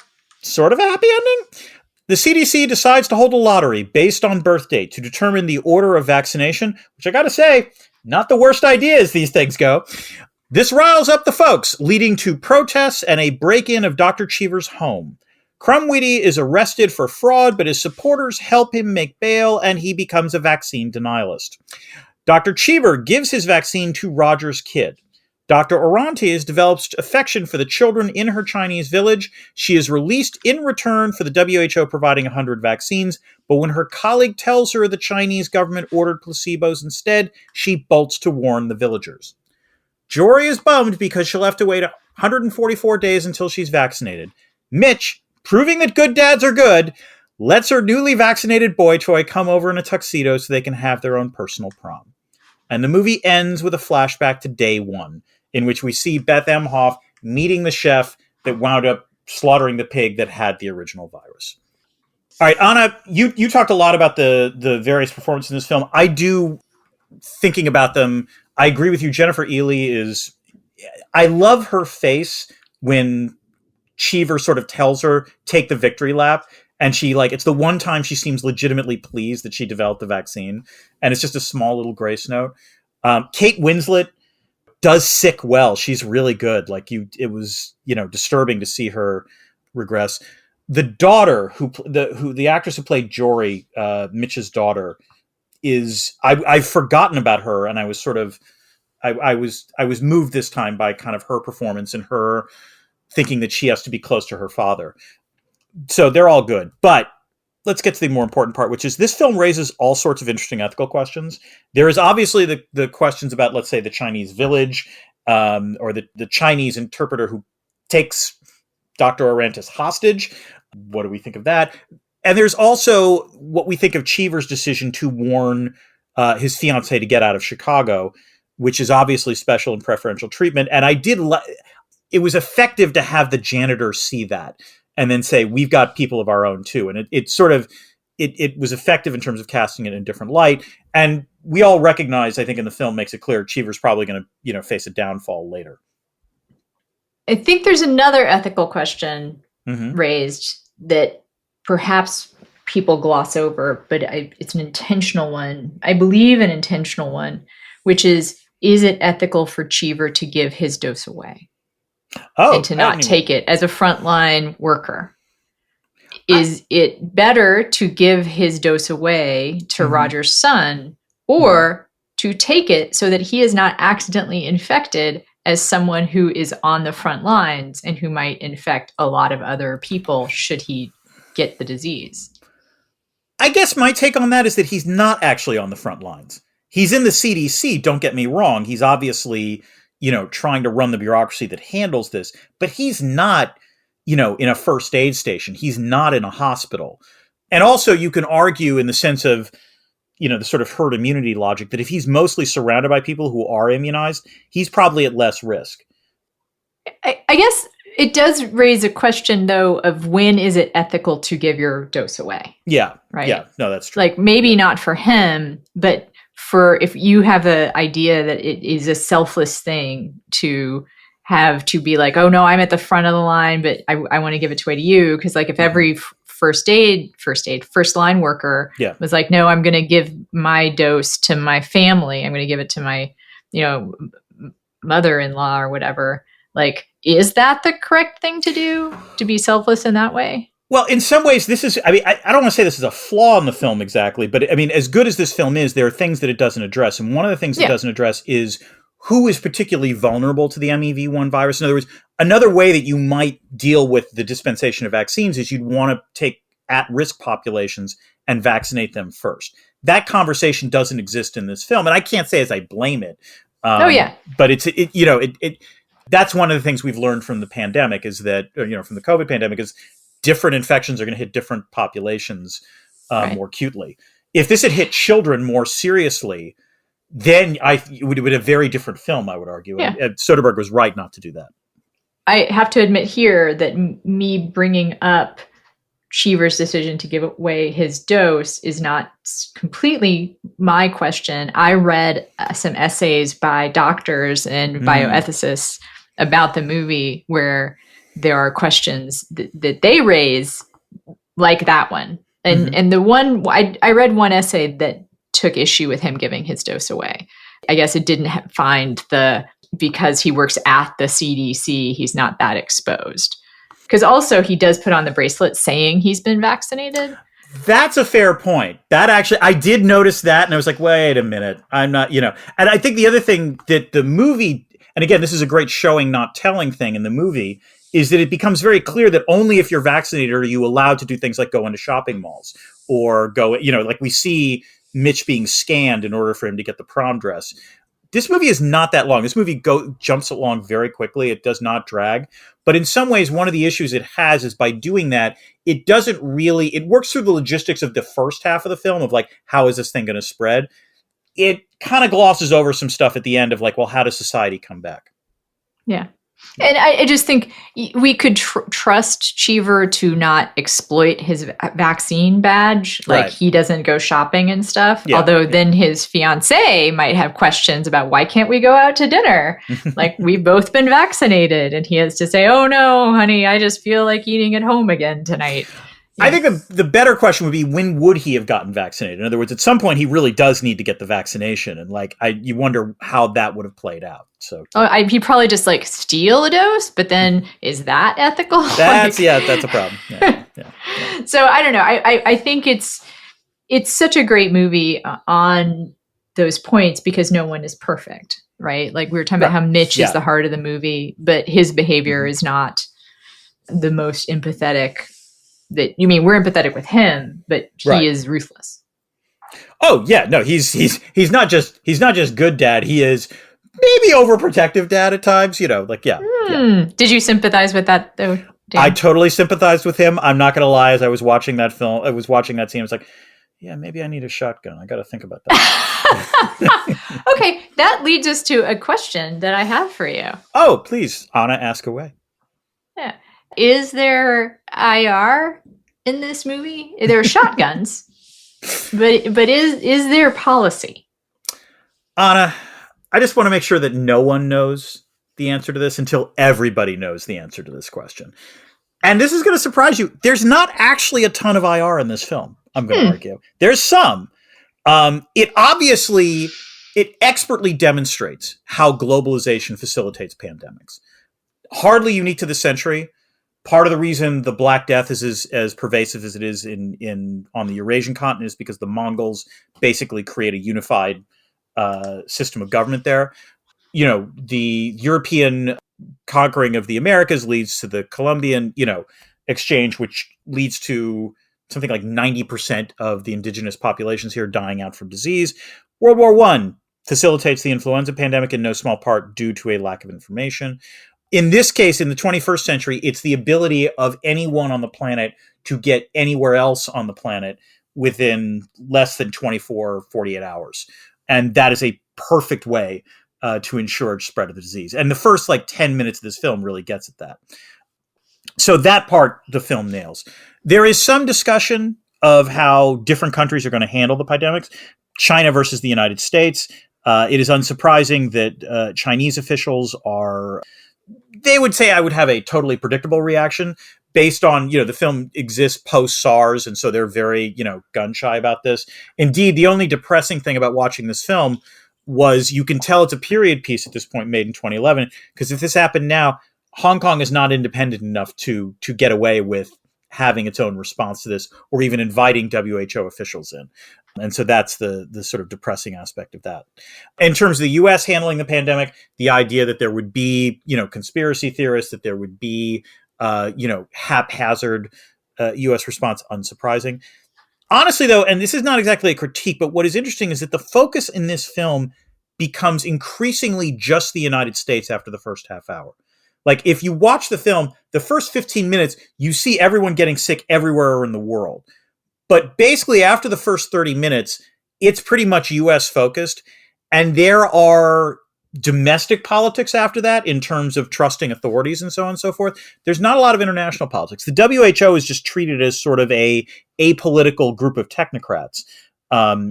Speaker 2: Sort of a happy ending. The CDC decides to hold a lottery based on birth date to determine the order of vaccination, which I gotta say, not the worst idea as these things go. This riles up the folks, leading to protests and a break-in of Dr. Cheever's home. Crumweedy is arrested for fraud, but his supporters help him make bail, and he becomes a vaccine denialist. Dr. Cheever gives his vaccine to Roger's kid. Dr. Orontes develops affection for the children in her Chinese village. She is released in return for the WHO providing 100 vaccines, but when her colleague tells her the Chinese government ordered placebos instead, she bolts to warn the villagers. Jory is bummed because she'll have to wait 144 days until she's vaccinated. Mitch, proving that good dads are good, lets her newly vaccinated boy toy come over in a tuxedo so they can have their own personal prom. And the movie ends with a flashback to day one, in which we see Beth Emhoff meeting the chef that wound up slaughtering the pig that had the original virus. All right, Anna, you talked a lot about the various performances in this film. I do, thinking about them, I agree with you. Jennifer Ely I love her face when Cheever sort of tells her, take the victory lap. And she it's the one time she seems legitimately pleased that she developed the vaccine. And it's just a small little grace note. Kate Winslet does sick well. She's really good. It was, disturbing to see her regress. The daughter the actress who played Jory, Mitch's daughter, I've forgotten about her. And I was sort of, I was moved this time by kind of her performance and her thinking that she has to be close to her father. So they're all good. But let's get to the more important part, which is this film raises all sorts of interesting ethical questions. There is obviously the questions about, let's say, the Chinese village, or the Chinese interpreter who takes Dr. Orontes hostage. What do we think of that? And there's also what we think of Cheever's decision to warn his fiancée to get out of Chicago, which is obviously special and preferential treatment. And it was effective to have the janitor see that and then say, we've got people of our own too. And it was effective in terms of casting it in a different light. And we all recognize, I think in the film makes it clear, Cheever's probably going to, face a downfall later.
Speaker 1: I think there's another ethical question raised that perhaps people gloss over, but it's an intentional one. I believe an intentional one, which is it ethical for Cheever to give his dose away? And to not take it as a frontline worker? Is it better to give his dose away to Roger's son, or to take it so that he is not accidentally infected as someone who is on the front lines and who might infect a lot of other people should he get the disease?
Speaker 2: I guess my take on that is that he's not actually on the front lines. He's in the CDC, don't get me wrong. He's obviously, trying to run the bureaucracy that handles this, but he's not, in a first aid station. He's not in a hospital. And also you can argue in the sense of, the sort of herd immunity logic that if he's mostly surrounded by people who are immunized, he's probably at less risk.
Speaker 1: I guess it does raise a question, though, of when is it ethical to give your dose away?
Speaker 2: Yeah.
Speaker 1: Right.
Speaker 2: Yeah. No, that's true.
Speaker 1: Maybe not for him, but for if you have the idea that it is a selfless thing to have to be like, oh no, I'm at the front of the line, but I want to give it away to you. Because if every first line worker was like, no, I'm going to give my dose to my family. I'm going to give it to my, mother-in-law or whatever. Is that the correct thing to do, to be selfless in that way?
Speaker 2: Well, in some ways, this is, I don't want to say this is a flaw in the film exactly, but as good as this film is, there are things that it doesn't address. And one of the things it doesn't address is who is particularly vulnerable to the MEV1 virus. In other words, another way that you might deal with the dispensation of vaccines is you'd want to take at-risk populations and vaccinate them first. That conversation doesn't exist in this film. And I can't say as I blame it. But that's one of the things we've learned from the pandemic is that, from the COVID pandemic is different infections are going to hit different populations more acutely. If this had hit children more seriously, then it would have been a very different film, I would argue.
Speaker 1: Yeah.
Speaker 2: And Soderbergh was right not to do that.
Speaker 1: I have to admit here that me bringing up Cheever's decision to give away his dose is not completely my question. I read some essays by doctors and bioethicists about the movie where there are questions that they raise, like that one. And the one, I read one essay that took issue with him giving his dose away. I guess it didn't find because he works at the CDC, he's not that exposed. Because also he does put on the bracelet saying he's been vaccinated.
Speaker 2: That's a fair point. That actually, I did notice that, and I was like, wait a minute, I'm not, And I think the other thing that the movie, and again, this is a great showing, not telling thing in the movie, is that it becomes very clear that only if you're vaccinated are you allowed to do things like go into shopping malls or go, like we see Mitch being scanned in order for him to get the prom dress. This movie is not that long. This movie jumps along very quickly. It does not drag. But in some ways, one of the issues it has is by doing that, it doesn't really, it works through the logistics of the first half of the film of like, how is this thing going to spread? It kind of glosses over some stuff at the end of like, well, how does society come back?
Speaker 1: Yeah. And I just think we could trust Cheever to not exploit his vaccine badge. Like he doesn't go shopping and stuff. Yeah. Although then his fiance might have questions about why can't we go out to dinner? Like we've both been vaccinated. And he has to say, oh no, honey, I just feel like eating at home again tonight.
Speaker 2: I think the better question would be, when would he have gotten vaccinated? In other words, at some point, he really does need to get the vaccination. And you wonder how that would have played out. So
Speaker 1: he'd probably just like steal a dose, but then is that ethical?
Speaker 2: That's a problem. Yeah.
Speaker 1: So I don't know. I think it's such a great movie on those points because no one is perfect, right? Like we were talking about how Mitch is the heart of the movie, but his behavior is not the most empathetic. We're empathetic with him, but he is ruthless.
Speaker 2: Oh yeah, no, he's not just good dad. He is maybe overprotective dad at times. Did
Speaker 1: you sympathize with that though, Dan?
Speaker 2: I totally sympathized with him. I'm not going to lie. As I was watching that film, I was watching that scene. I was like, yeah, maybe I need a shotgun. I got to think about that.
Speaker 1: Okay, that leads us to a question that I have for you.
Speaker 2: Oh, please, Anna, ask away.
Speaker 1: Yeah. Is there IR in this movie? There are shotguns, but is there policy?
Speaker 2: Anna, I just want to make sure that no one knows the answer to this until everybody knows the answer to this question. And this is going to surprise you. There's not actually a ton of IR in this film, I'm going to argue. There's some. It expertly demonstrates how globalization facilitates pandemics. Hardly unique to the century. Part of the reason the Black Death is as pervasive as it is on the Eurasian continent is because the Mongols basically create a unified system of government there. The European conquering of the Americas leads to the Columbian, exchange, which leads to something like 90% of the indigenous populations here dying out from disease. World War I facilitates the influenza pandemic in no small part due to a lack of information. In this case, in the 21st century, it's the ability of anyone on the planet to get anywhere else on the planet within less than 24 or 48 hours. And that is a perfect way to ensure spread of the disease. And the first 10 minutes of this film really gets at that. So that part the film nails. There is some discussion of how different countries are going to handle the pandemics. China versus the United States. It is unsurprising that Chinese officials they would say I would have a totally predictable reaction based on, the film exists post-SARS, and so they're very, gun-shy about this. Indeed, the only depressing thing about watching this film was you can tell it's a period piece at this point made in 2011, because if this happened now, Hong Kong is not independent enough to get away with having its own response to this or even inviting WHO officials in. And so that's the sort of depressing aspect of that. In terms of the U.S. handling the pandemic, the idea that there would be, conspiracy theorists, that there would be, haphazard U.S. response, unsurprising. Honestly, though, and this is not exactly a critique, but what is interesting is that the focus in this film becomes increasingly just the United States after the first half hour. If you watch the film, the first 15 minutes, you see everyone getting sick everywhere in the world. But basically, after the first 30 minutes, it's pretty much U.S. focused. And there are domestic politics after that in terms of trusting authorities and so on and so forth. There's not a lot of international politics. The WHO is just treated as sort of a apolitical group of technocrats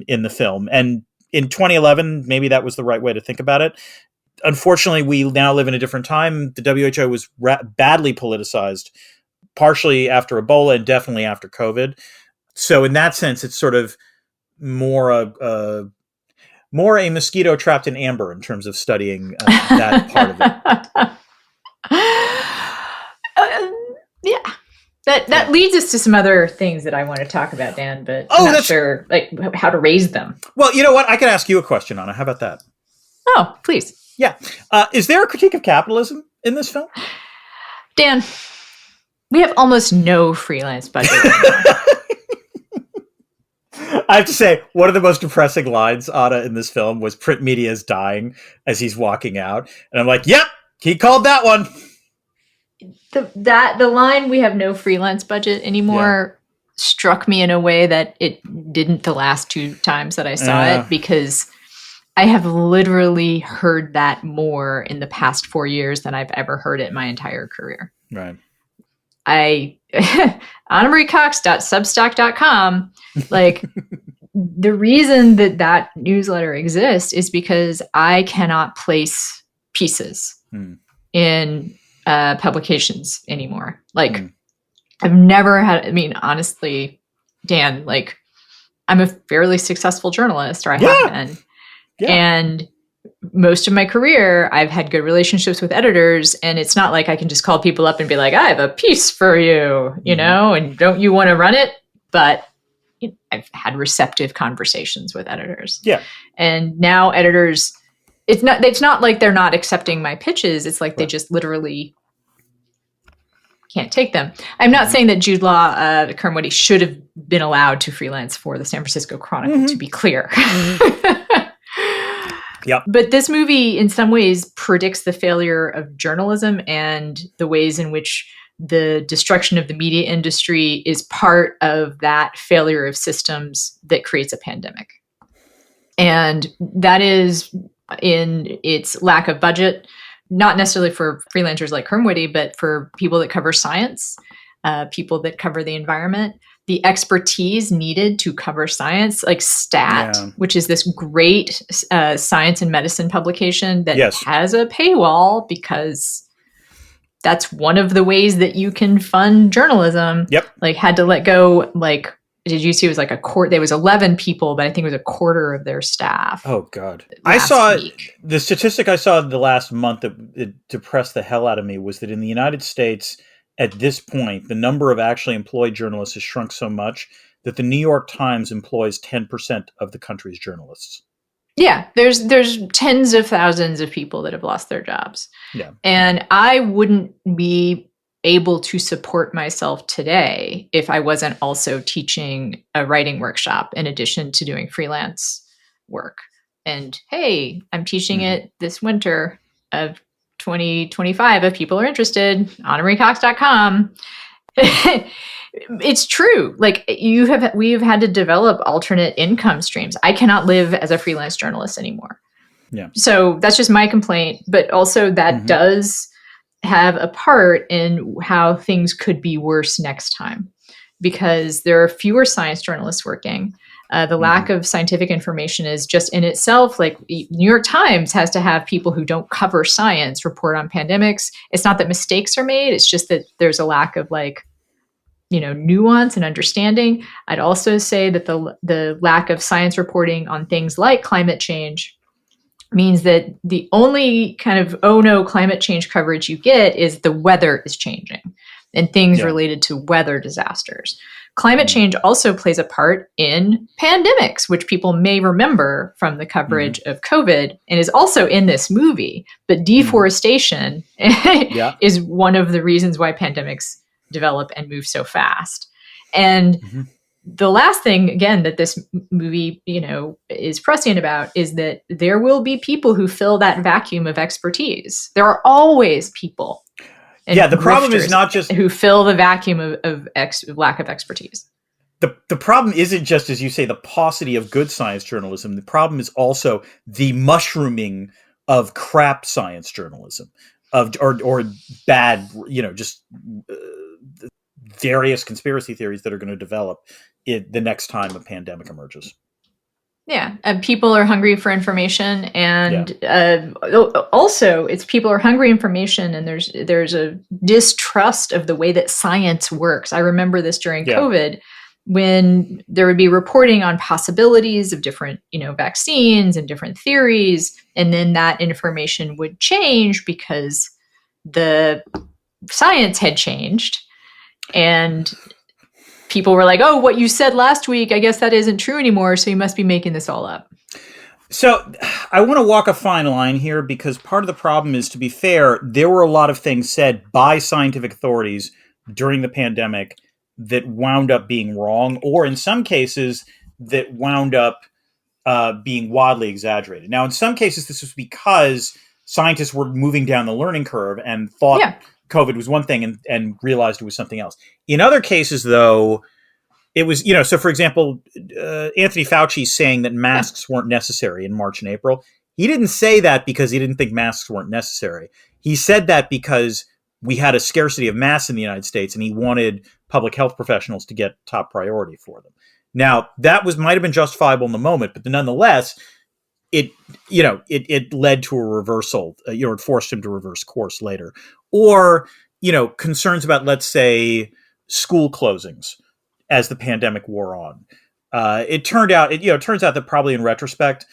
Speaker 2: in the film. And in 2011, maybe that was the right way to think about it. Unfortunately, we now live in a different time. The WHO was badly politicized, partially after Ebola and definitely after COVID. So in that sense, it's sort of more a mosquito trapped in amber in terms of studying that part of it.
Speaker 1: Yeah. That leads us to some other things that I want to talk about, Dan, but I'm not sure how to raise them.
Speaker 2: Well, you know what? I could ask you a question, Anna. How about that?
Speaker 1: Oh, please.
Speaker 2: Yeah. Is there a critique of capitalism in this film?
Speaker 1: Dan, we have almost no freelance budget.
Speaker 2: I have to say, one of the most depressing lines, Anna, in this film was print media is dying as he's walking out. And I'm like, yep, he called that one.
Speaker 1: The line, we have no freelance budget anymore, struck me in a way that it didn't the last two times that I saw it, because I have literally heard that more in the past 4 years than I've ever heard it in my entire career.
Speaker 2: Right.
Speaker 1: AnnaMarieCox.substack.com, like, the reason that newsletter exists is because I cannot place pieces in publications anymore. Like, I've never had, I mean, honestly, Dan, like, I'm a fairly successful journalist, or I have been. Yeah. And most of my career, I've had good relationships with editors, and it's not like I can just call people up and be like, I have a piece for you, you know, and don't you want to run it? But I've had receptive conversations with editors. Yeah. And now editors, it's not like they're not accepting my pitches. It's like they just literally can't take them. I'm not saying that Jude Law Kermwoody should have been allowed to freelance for the San Francisco Chronicle, to be clear. Yep. But this movie, in some ways, predicts the failure of journalism and the ways in which the destruction of the media industry is part of that failure of systems that creates a pandemic. And that is in its lack of budget, not necessarily for freelancers like Kermwoody, but for people that cover science, people that cover the environment, the expertise needed to cover science, like STAT, which is this great science and medicine publication that has a paywall because that's one of the ways that you can fund journalism. Yep. Like, had to let go, like, did you see it was like there was 11 people, but I think it was a quarter of their staff.
Speaker 2: Oh, God. I saw the statistic I saw the last month that it depressed the hell out of me was that in the United States, at this point, the number of actually employed journalists has shrunk so much that the New York Times employs 10% of the country's journalists.
Speaker 1: Yeah, there's tens of thousands of people that have lost their jobs. Yeah. And I wouldn't be able to support myself today if I wasn't also teaching a writing workshop in addition to doing freelance work. And hey, I'm teaching it this winter of 2025 if people are interested, AnnaMarieCox.com. It's true. Like, we've had to develop alternate income streams. I cannot live as a freelance journalist anymore. Yeah. So that's just my complaint. But also that does have a part in how things could be worse next time, because there are fewer science journalists working. The lack of scientific information is just in itself, like, New York Times has to have people who don't cover science report on pandemics. It's not that mistakes are made. It's just that there's a lack of, like, nuance and understanding. I'd also say that the lack of science reporting on things like climate change means that the only kind of, oh no, climate change coverage you get is the weather is changing and things related to weather disasters. Climate change also plays a part in pandemics, which people may remember from the coverage of COVID and is also in this movie. But deforestation is one of the reasons why pandemics develop and move so fast. And the last thing, again, that this movie, is prescient about is that there will be people who fill that vacuum of expertise. There are always people. The problem is not just who fill the vacuum of lack of expertise.
Speaker 2: the problem isn't just, as you say, the paucity of good science journalism. The problem is also the mushrooming of crap science journalism, or bad, just various conspiracy theories that are going to develop the next time a pandemic emerges.
Speaker 1: Yeah, people are hungry for information, and also it's people are hungry information, and there's a distrust of the way that science works. I remember this during COVID, when there would be reporting on possibilities of different, vaccines and different theories, and then that information would change because the science had changed, and people were like, oh, what you said last week, I guess that isn't true anymore, so you must be making this all up.
Speaker 2: So I want to walk a fine line here, because part of the problem is, to be fair, there were a lot of things said by scientific authorities during the pandemic that wound up being wrong, or in some cases that wound up being wildly exaggerated. Now, in some cases, this was because scientists were moving down the learning curve and thought COVID was one thing and realized it was something else. In other cases, though, it was, so for example, Anthony Fauci saying that masks weren't necessary in March and April. He didn't say that because he didn't think masks weren't necessary. He said that because we had a scarcity of masks in the United States, and he wanted public health professionals to get top priority for them. Now, that might have been justifiable in the moment, but nonetheless, it led to a reversal, it forced him to reverse course later. Or, concerns about, let's say, school closings as the pandemic wore on. It turns out that probably in retrospect,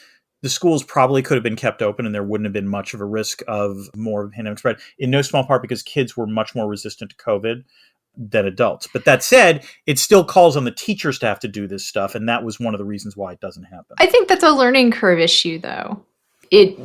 Speaker 2: the schools probably could have been kept open and there wouldn't have been much of a risk of more pandemic spread, in no small part because kids were much more resistant to COVID than adults. But that said, it still calls on the teachers to have to do this stuff, and that was one of the reasons why it doesn't happen.
Speaker 1: I think that's a learning curve issue, though. It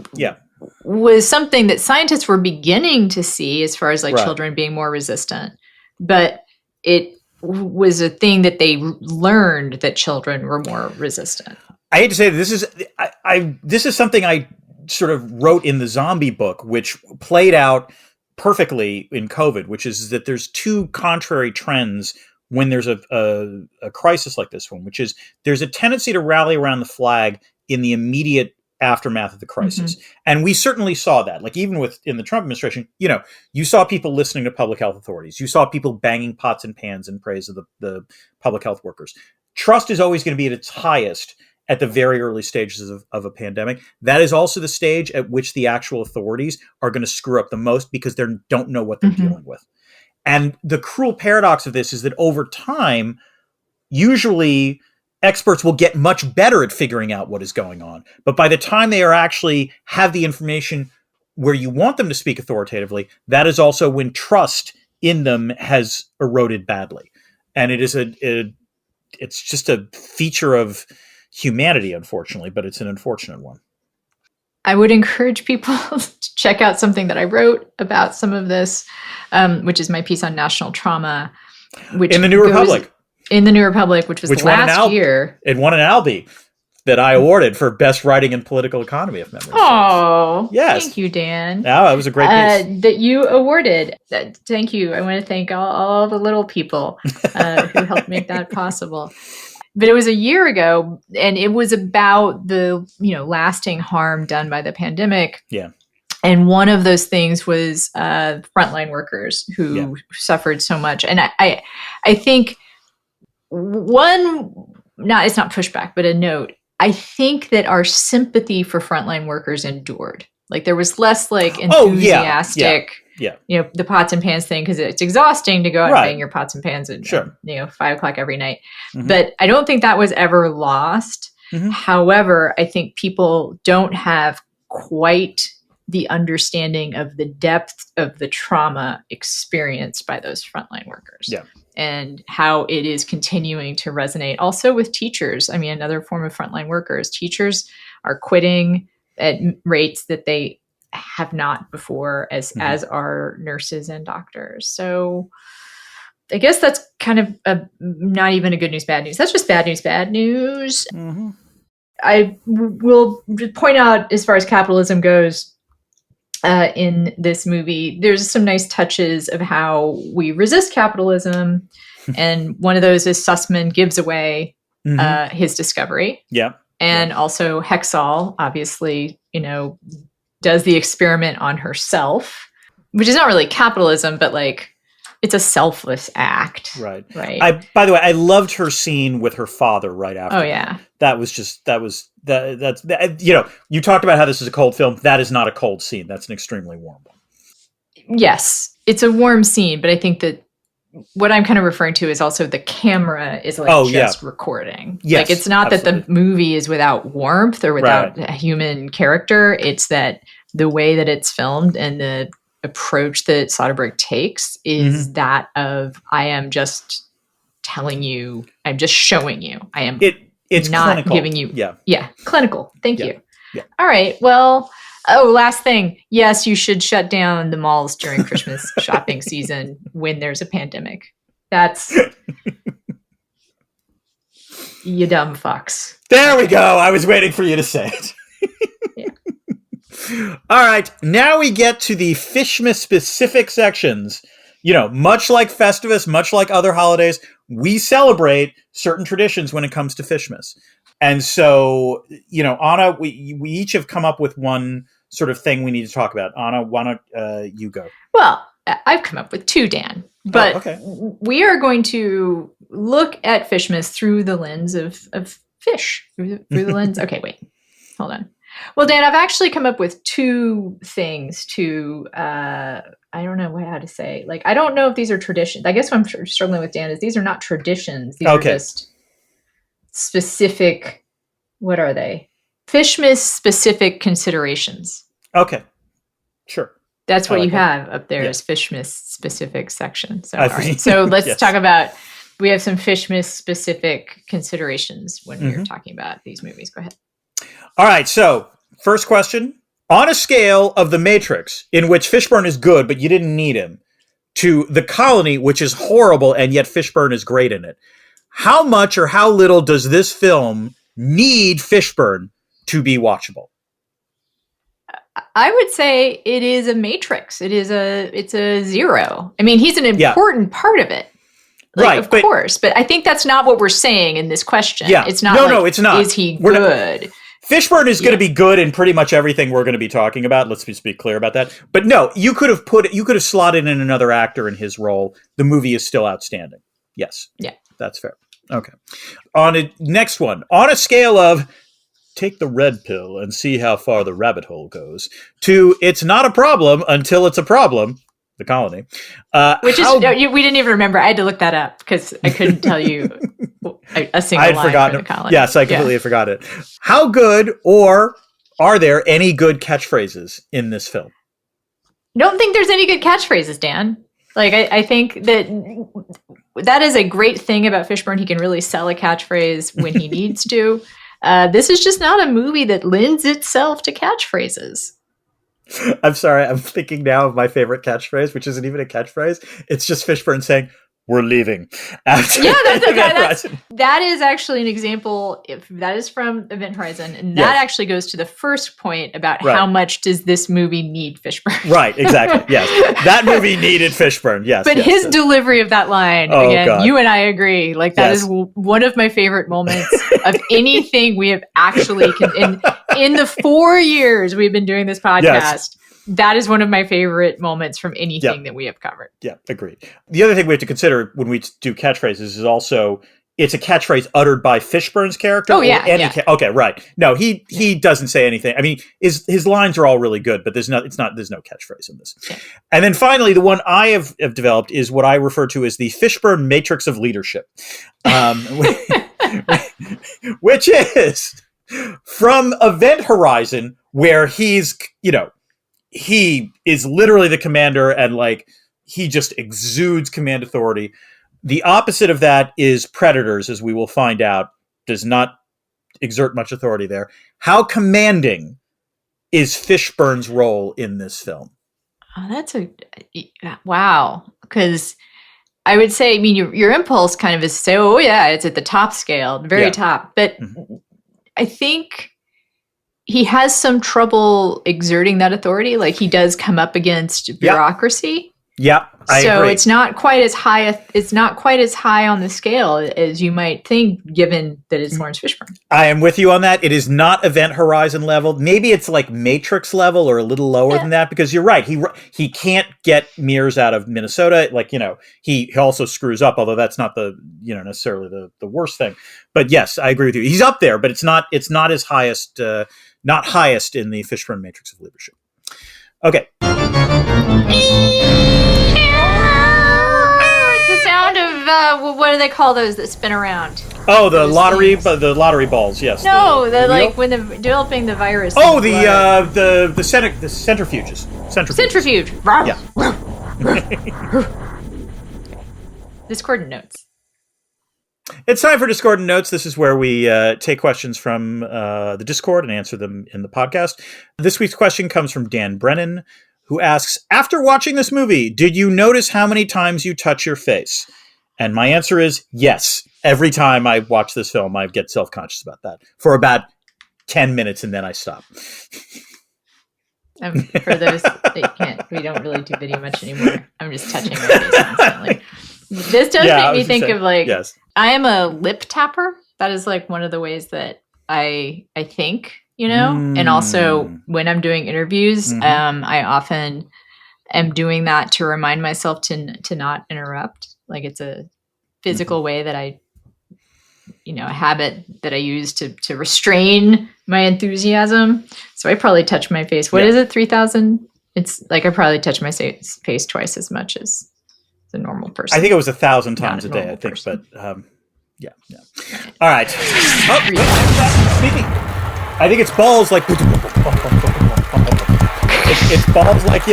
Speaker 1: was something that scientists were beginning to see as far as children being more resistant, but it was a thing that they learned that children were more resistant.
Speaker 2: I hate to say that this is something I sort of wrote in the zombie book, which played out perfectly in COVID, which is that there's two contrary trends when there's a crisis like this one, which is there's a tendency to rally around the flag in the immediate aftermath of the crisis. Mm-hmm. And we certainly saw that, even in the Trump administration, you saw people listening to public health authorities. You saw people banging pots and pans in praise of the public health workers. Trust is always going to be at its highest at the very early stages of a pandemic. That is also the stage at which the actual authorities are going to screw up the most because they don't know what they're dealing with. And the cruel paradox of this is that over time, usually experts will get much better at figuring out what is going on. But by the time they actually have the information where you want them to speak authoritatively, that is also when trust in them has eroded badly. And it is it's just a feature of humanity, unfortunately, but it's an unfortunate one.
Speaker 1: I would encourage people to check out something that I wrote about some of this, which is my piece on national trauma. Which
Speaker 2: in the New Republic.
Speaker 1: In the New Republic, which was last year.
Speaker 2: It won an Albie that I awarded for best writing in political economy, if memory serves.
Speaker 1: Oh,
Speaker 2: yes.
Speaker 1: Thank you, Dan.
Speaker 2: No, that was a great piece.
Speaker 1: That you awarded. Thank you. I want to thank all the little people who helped make that possible. But it was a year ago, and it was about the lasting harm done by the pandemic.
Speaker 2: Yeah.
Speaker 1: And one of those things was frontline workers who suffered so much. And I think it's not pushback, but a note. I think that our sympathy for frontline workers endured. There was less enthusiastic. The pots and pans thing, because it's exhausting to go out and bang your pots and pans at 5:00 every night. Mm-hmm. But I don't think that was ever lost. Mm-hmm. However, I think people don't have quite the understanding of the depth of the trauma experienced by those frontline workers.
Speaker 2: Yeah.
Speaker 1: And how it is continuing to resonate also with teachers. I mean, another form of frontline workers. Teachers are quitting at rates that they have not before, as are nurses and doctors. So I guess that's kind of not even a good news, bad news. That's just bad news. Mm-hmm. I will point out, as far as capitalism goes, in this movie, there's some nice touches of how we resist capitalism And one of those is Sussman gives away
Speaker 2: Mhm.
Speaker 1: his discovery.
Speaker 2: Yeah.
Speaker 1: And also Hexal, obviously, does the experiment on herself, which is not really capitalism, but like it's a selfless act.
Speaker 2: Right.
Speaker 1: Right.
Speaker 2: By the way, I loved her scene with her father right after.
Speaker 1: Oh, yeah.
Speaker 2: You talked about how this is a cold film. That is not a cold scene. That's an extremely warm one.
Speaker 1: Yes, it's a warm scene, but I think that what I'm kind of referring to is also the camera is like recording.
Speaker 2: Yes,
Speaker 1: like it's not
Speaker 2: absolutely.
Speaker 1: that the movie is without warmth or without a human character. It's that the way that it's filmed and the approach that Soderbergh takes is that of, I am just telling you, I'm just showing you. I am
Speaker 2: it's
Speaker 1: not
Speaker 2: clinical.
Speaker 1: giving you. Yeah. Clinical. Thank you.
Speaker 2: Yeah.
Speaker 1: All right. Well, last thing. Yes, you should shut down the malls during Christmas shopping season when there's a pandemic. That's you dumb fucks.
Speaker 2: There we go. I was waiting for you to say it. All right. Now we get to the Fishmas specific sections. Much like Festivus, much like other holidays, we celebrate certain traditions when it comes to Fishmas. And so, Anna, we each have come up with one sort of thing we need to talk about. Anna, why don't you go?
Speaker 1: Well, I've come up with two, Dan. But we are going to look at Fishmas through the lens of fish. Through the lens. Okay, wait. Hold on. Well, Dan, I've actually come up with two things to, I don't know how to say. Like, I don't know if these are traditions. I guess what I'm struggling with, Dan, is these are not traditions. These are just specific, what are they? Fishmas specific considerations.
Speaker 2: Okay. Sure.
Speaker 1: That's what you have up there is Fishmas specific section. So, all right.
Speaker 2: So
Speaker 1: let's talk about, we have some Fishmas specific considerations when we're talking about these movies. Go ahead.
Speaker 2: All right. So first question, on a scale of The Matrix, in which Fishburne is good, but you didn't need him, to The Colony, which is horrible, and yet Fishburne is great in it. How much or how little does this film need Fishburne to be watchable?
Speaker 1: I would say it is a Matrix. It's a zero. I mean, he's an important part of it. Of course. But I think that's not what we're saying in this question.
Speaker 2: Yeah.
Speaker 1: It's not
Speaker 2: No, it's not.
Speaker 1: Is he good?
Speaker 2: Fishburne is going to be good in pretty much everything we're going to be talking about. Let's just be clear about that. But no, you could have slotted in another actor in his role. The movie is still outstanding. Yes.
Speaker 1: Yeah.
Speaker 2: That's fair. Okay. Next one. On a scale of take the red pill and see how far the rabbit hole goes to it's not a problem until it's a problem, The Colony.
Speaker 1: We didn't even remember. I had to look that up because I couldn't tell you a single line for The Colony.
Speaker 2: Yes, I completely forgot it. How good or are there any good catchphrases in this film?
Speaker 1: Don't think there's any good catchphrases, Dan. Like, I think that is a great thing about Fishburne. He can really sell a catchphrase when he needs to. This is just not a movie that lends itself to catchphrases.
Speaker 2: I'm sorry. I'm thinking now of my favorite catchphrase, which isn't even a catchphrase. It's just Fishburne saying, "We're leaving."
Speaker 1: That is actually an example. If that is from Event Horizon, and that actually goes to the first point about how much does this movie need Fishburne?
Speaker 2: Right, exactly. Yes, that movie needed Fishburne. Yes,
Speaker 1: but his delivery of that line again,
Speaker 2: God.
Speaker 1: You and I agree. Like that is one of my favorite moments of anything we have actually in the 4 years we've been doing this podcast. Yes. That is one of my favorite moments from anything that we have covered.
Speaker 2: Yeah, agreed. The other thing we have to consider when we do catchphrases is also it's a catchphrase uttered by Fishburne's character.
Speaker 1: Oh, yeah.
Speaker 2: Okay, right. No, he doesn't say anything. I mean, his lines are all really good, but there's no catchphrase in this. Yeah. And then finally, the one I have developed is what I refer to as the Fishburne matrix of leadership, which is from Event Horizon, where he is literally the commander and he just exudes command authority. The opposite of that is Predators, as we will find out, does not exert much authority there. How commanding is Fishburne's role in this film?
Speaker 1: Oh, that's wow. Because I would say, I mean, your impulse kind of is to say, oh yeah, it's at the top scale, the very top. But I think he has some trouble exerting that authority. Like he does come up against bureaucracy.
Speaker 2: Yeah, I
Speaker 1: So
Speaker 2: agree.
Speaker 1: it's not quite as high. It's not quite as high on the scale as you might think, given that it's Laurence Fishburne.
Speaker 2: I am with you on that. It is not Event Horizon level. Maybe it's like Matrix level or a little lower than that, because you're right. He can't get Mears out of Minnesota. Like, he also screws up, although that's not the, necessarily the worst thing. But yes, I agree with you. He's up there, but it's not his highest, not highest in the Fishburne Matrix of leadership. Okay.
Speaker 1: The sound of what do they call those that spin around?
Speaker 2: Oh, the lottery balls. Yes.
Speaker 1: No, like when they're developing the virus.
Speaker 2: Oh, the centrifuges.
Speaker 1: Centrifuge.
Speaker 2: Yeah.
Speaker 1: Discordant notes.
Speaker 2: It's time for Discordant Notes. This is where we take questions from the Discord and answer them in the podcast. This week's question comes from Dan Brennan, who asks, after watching this movie, did you notice how many times you touch your face? And my answer is yes. Every time I watch this film, I get self-conscious about that for about 10 minutes, and then I stop.
Speaker 1: For those that can't, we don't really do video much anymore. I'm just touching my face constantly. This does make me think of
Speaker 2: yes.
Speaker 1: I am a lip tapper. That is like one of the ways that I think, and also when I'm doing interviews, I often am doing that to remind myself to not interrupt. Like it's a physical way that I, a habit that I use to restrain my enthusiasm. So I probably touch my face. What is it? 3,000? It's like I probably touch my face twice as much as the normal person.
Speaker 2: I think it was 1,000 times a day, I think, person. But yeah. All right. Speaking, I think it's balls like it's balls like,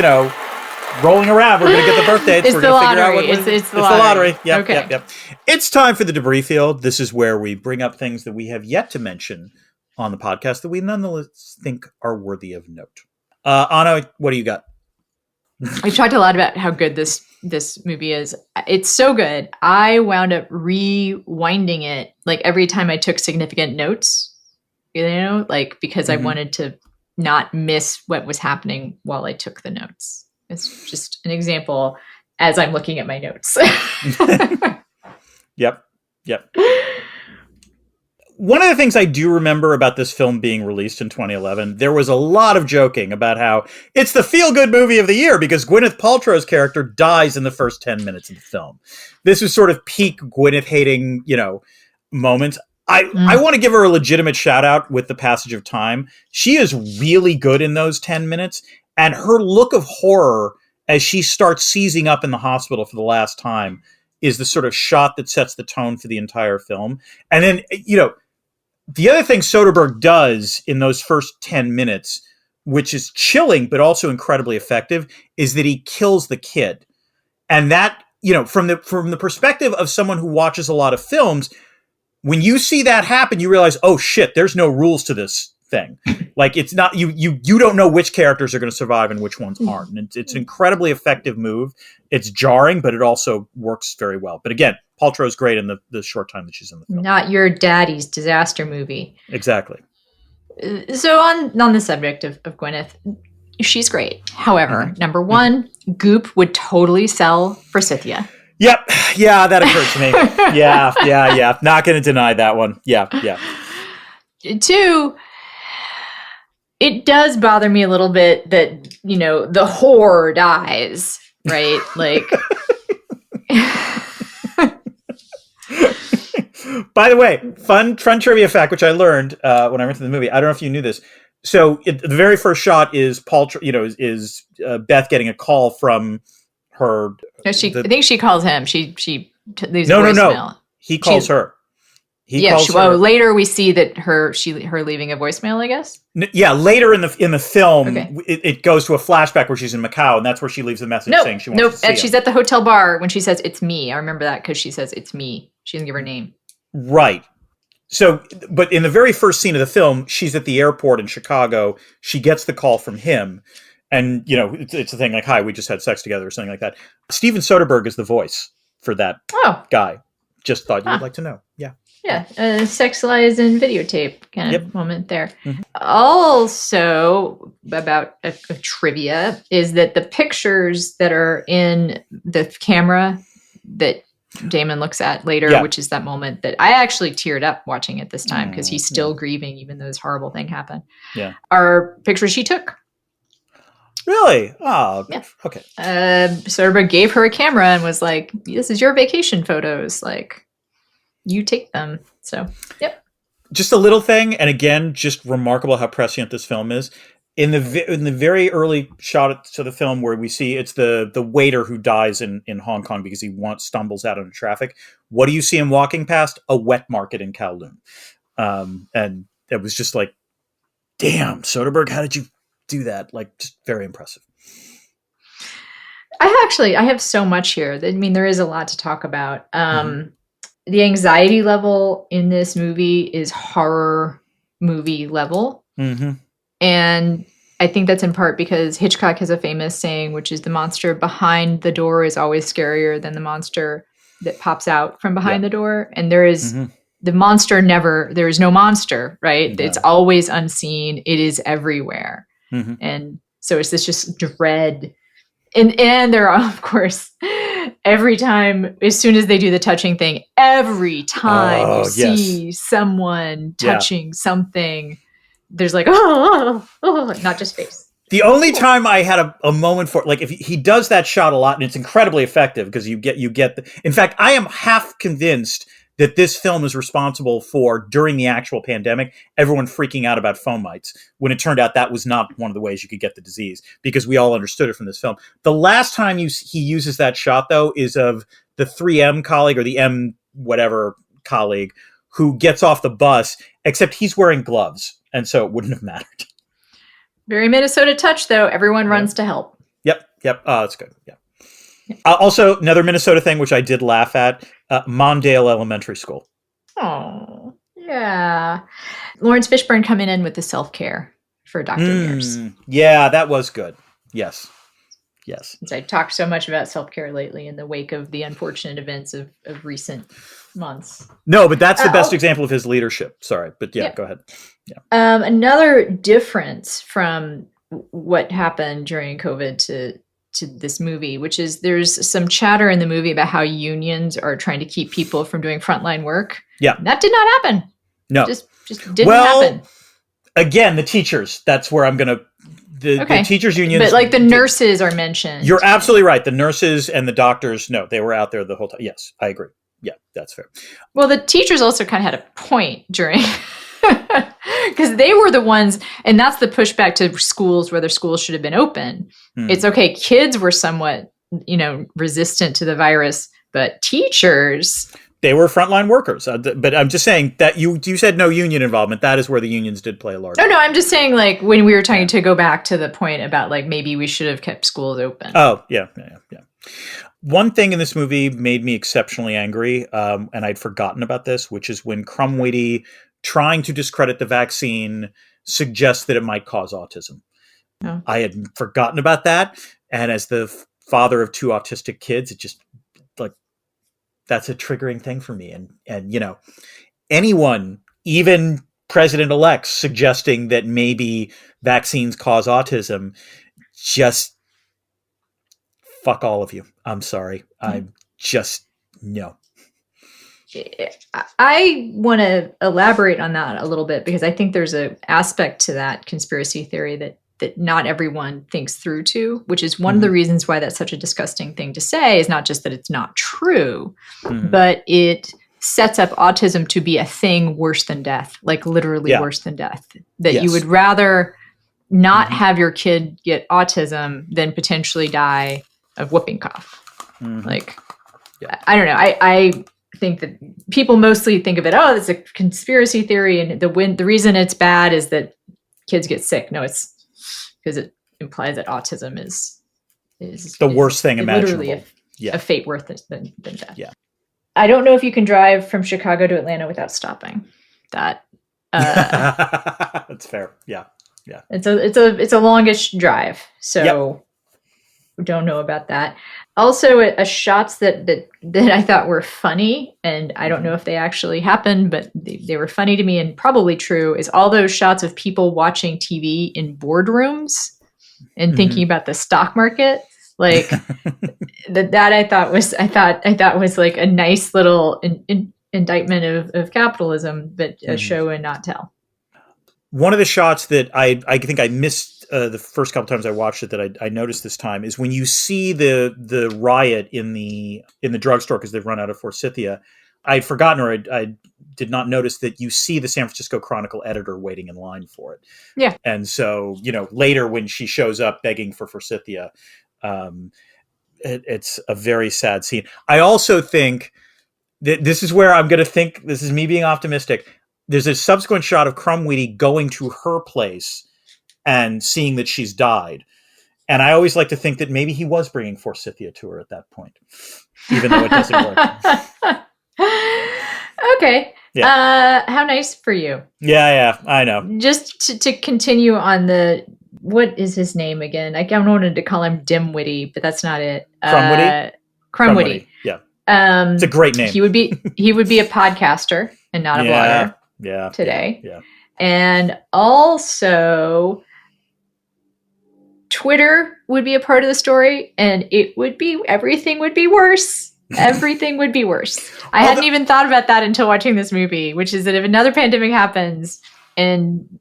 Speaker 2: rolling around. We're going to get the birth dates.
Speaker 1: It's the lottery. It's the lottery.
Speaker 2: Yep. It's time for the debris field. This is where we bring up things that we have yet to mention on the podcast that we nonetheless think are worthy of note. Anna, what do you got?
Speaker 1: We've talked a lot about how good this movie is. It's so good. I wound up rewinding it like every time I took significant notes, because I wanted to not miss what was happening while I took the notes. It's just an example as I'm looking at my notes.
Speaker 2: Yep. One of the things I do remember about this film being released in 2011, there was a lot of joking about how it's the feel-good movie of the year because Gwyneth Paltrow's character dies in the first 10 minutes of the film. This was sort of peak Gwyneth hating, moments. I want to give her a legitimate shout out with the passage of time. She is really good in those 10 minutes. And her look of horror as she starts seizing up in the hospital for the last time is the sort of shot that sets the tone for the entire film. And then, the other thing Soderbergh does in those first 10 minutes, which is chilling but also incredibly effective, is that he kills the kid. And that, from the perspective of someone who watches a lot of films, when you see that happen, you realize, oh shit, there's no rules to this thing. Like it's not you don't know which characters are going to survive and which ones aren't. And it's an incredibly effective move. It's jarring, but it also works very well. But again, Paltrow's great in the short time that she's in the film.
Speaker 1: Not your daddy's disaster movie.
Speaker 2: Exactly.
Speaker 1: So on the subject of Gwyneth, she's great. However, number one, Goop would totally sell Forsythia.
Speaker 2: Yep. Yeah, that occurred to me. Yeah. Not going to deny that one. Yeah.
Speaker 1: Two, it does bother me a little bit that, the whore dies, right? Like.
Speaker 2: By the way, fun trivia fact, which I learned when I went to the movie. I don't know if you knew this. So the very first shot is is Beth getting a call from her.
Speaker 1: No, I think she calls him. She leaves a voicemail.
Speaker 2: No. He calls her.
Speaker 1: Later we see that her leaving a voicemail, I guess.
Speaker 2: Later in the film,
Speaker 1: okay.
Speaker 2: it goes to a flashback where she's in Macau, and that's where she leaves a message saying she wants to see
Speaker 1: she's at the hotel bar when she says it's me. I remember that because she says it's me. She doesn't give her name.
Speaker 2: Right. So, but in the very first scene of the film, she's at the airport in Chicago. She gets the call from him, and it's a thing like, "Hi, we just had sex together," or something like that. Steven Soderbergh is the voice for that guy. just thought you would like to know. Yeah.
Speaker 1: Yeah, sex lies and videotape kind of moment there. Also, about a trivia is that the pictures that are in the camera that Damon looks at later, which is that moment that I actually teared up watching it this time because he's still grieving even though this horrible thing happened.
Speaker 2: Yeah.
Speaker 1: Are pictures she took.
Speaker 2: Really? Oh, yeah. Okay.
Speaker 1: Soderbergh gave her a camera and was like, "This is your vacation photos. Like, you take them." So, yep.
Speaker 2: Just a little thing, and again, just remarkable how prescient this film is. In the very early shot to the film where we see it's the waiter who dies in Hong Kong because he stumbles out into traffic. What do you see him walking past? A wet market in Kowloon. And it was just like, damn, Soderbergh, how did you do that? Like, just very impressive.
Speaker 1: I have so much here. I mean, there is a lot to talk about. The anxiety level in this movie is horror movie level. And I think that's in part because Hitchcock has a famous saying, which is the monster behind the door is always scarier than the monster that pops out from behind the door. And there is the monster there is no monster, right? No. It's always unseen. It is everywhere. And so it's this just dread. And there are, of course, every time, as soon as they do the touching thing, every time you see someone touching something, there's like, not just face.
Speaker 2: The only time I had a moment for, like, if he does that shot a lot, and it's incredibly effective because you get in fact, I am half convinced that this film is responsible for, during the actual pandemic, everyone freaking out about fomites, when it turned out that was not one of the ways you could get the disease, because we all understood it from this film. The last time he uses that shot, though, is of the 3M colleague, or the M whatever colleague, who gets off the bus, except he's wearing gloves, and so it wouldn't have mattered.
Speaker 1: Very Minnesota touch, though. Everyone runs to help.
Speaker 2: Yep. Oh, that's good. Yeah. Also, another Minnesota thing, which I did laugh at, Mondale Elementary School.
Speaker 1: Oh, yeah. Laurence Fishburne coming in with the self-care for Dr. Mears.
Speaker 2: Yeah, that was good. Yes.
Speaker 1: Since I talked so much about self-care lately in the wake of the unfortunate events of recent months.
Speaker 2: No, but that's the best example of his leadership. Sorry, but go ahead. Yeah.
Speaker 1: Another difference from what happened during COVID to this movie, which is there's some chatter in the movie about how unions are trying to keep people from doing frontline work.
Speaker 2: Yeah.
Speaker 1: And that did not happen.
Speaker 2: No.
Speaker 1: Just didn't happen.
Speaker 2: Again, the teachers, that's where I'm going to, the teachers unions.
Speaker 1: But like the nurses are mentioned.
Speaker 2: You're absolutely right. The nurses and the doctors, no, they were out there the whole time. Yes, I agree. Yeah, that's fair.
Speaker 1: Well, the teachers also kind of had a point during, because they were the ones, and that's the pushback to schools, whether schools should have been open. It's okay. Kids were somewhat, resistant to the virus, but teachers,
Speaker 2: they were frontline workers. But I'm just saying that you said no union involvement. That is where the unions did play a large role.
Speaker 1: No, I'm just saying, like, when we were trying to go back to the point about, like, maybe we should have kept schools open.
Speaker 2: Oh, yeah. One thing in this movie made me exceptionally angry, and I'd forgotten about this, which is when Crumwitty, trying to discredit the vaccine, suggests that it might cause autism. Oh. I had forgotten about that, and as the father of 2 autistic kids, it just, like, that's a triggering thing for me. And anyone, even president-elects, suggesting that maybe vaccines cause autism, just fuck all of you. I'm sorry. I'm just, no.
Speaker 1: I want to elaborate on that a little bit, because I think there's an aspect to that conspiracy theory that not everyone thinks through to, which is one of the reasons why that's such a disgusting thing to say, is not just that it's not true, but it sets up autism to be a thing worse than death, like literally worse than death, that you would rather not have your kid get autism than potentially die of whooping cough. Like, I don't know. I think that people mostly think of it, it's a conspiracy theory, and the reason it's bad is that kids get sick. No, it's because it implies that autism is
Speaker 2: the worst thing imaginable.
Speaker 1: Literally a fate worse than death.
Speaker 2: Yeah.
Speaker 1: I don't know if you can drive from Chicago to Atlanta without stopping. That
Speaker 2: that's fair. Yeah.
Speaker 1: It's a longish drive. So don't know about that. Also, shots that I thought were funny, and I don't know if they actually happened, but they were funny to me and probably true, is all those shots of people watching TV in boardrooms and thinking about the stock market. Like that I thought was like a nice little indictment of capitalism, but a show and not tell.
Speaker 2: One of the shots that I think I missed the first couple times I watched it that I noticed this time is when you see the riot in the drugstore because they've run out of Forsythia. I'd forgotten, or I did not notice that you see the San Francisco Chronicle editor waiting in line for it.
Speaker 1: Yeah.
Speaker 2: And so, later when she shows up begging for Forsythia, it's a very sad scene. I also think that this is where I'm going to think, this is me being optimistic. There's a subsequent shot of Crumweedy going to her place and seeing that she's died. And I always like to think that maybe he was bringing Forsythia to her at that point, even though it doesn't work.
Speaker 1: Okay. Yeah. How nice for you.
Speaker 2: Yeah, I know.
Speaker 1: Just to continue on what is his name again? I wanted to call him Dimwitty, but that's not it. Crumweedy.
Speaker 2: Yeah. It's a great name.
Speaker 1: He would be a podcaster and not a blogger.
Speaker 2: Yeah.
Speaker 1: Today.
Speaker 2: Yeah.
Speaker 1: And also Twitter would be a part of the story, and everything would be worse. Everything would be worse. I hadn't even thought about that until watching this movie, which is that if another pandemic happens and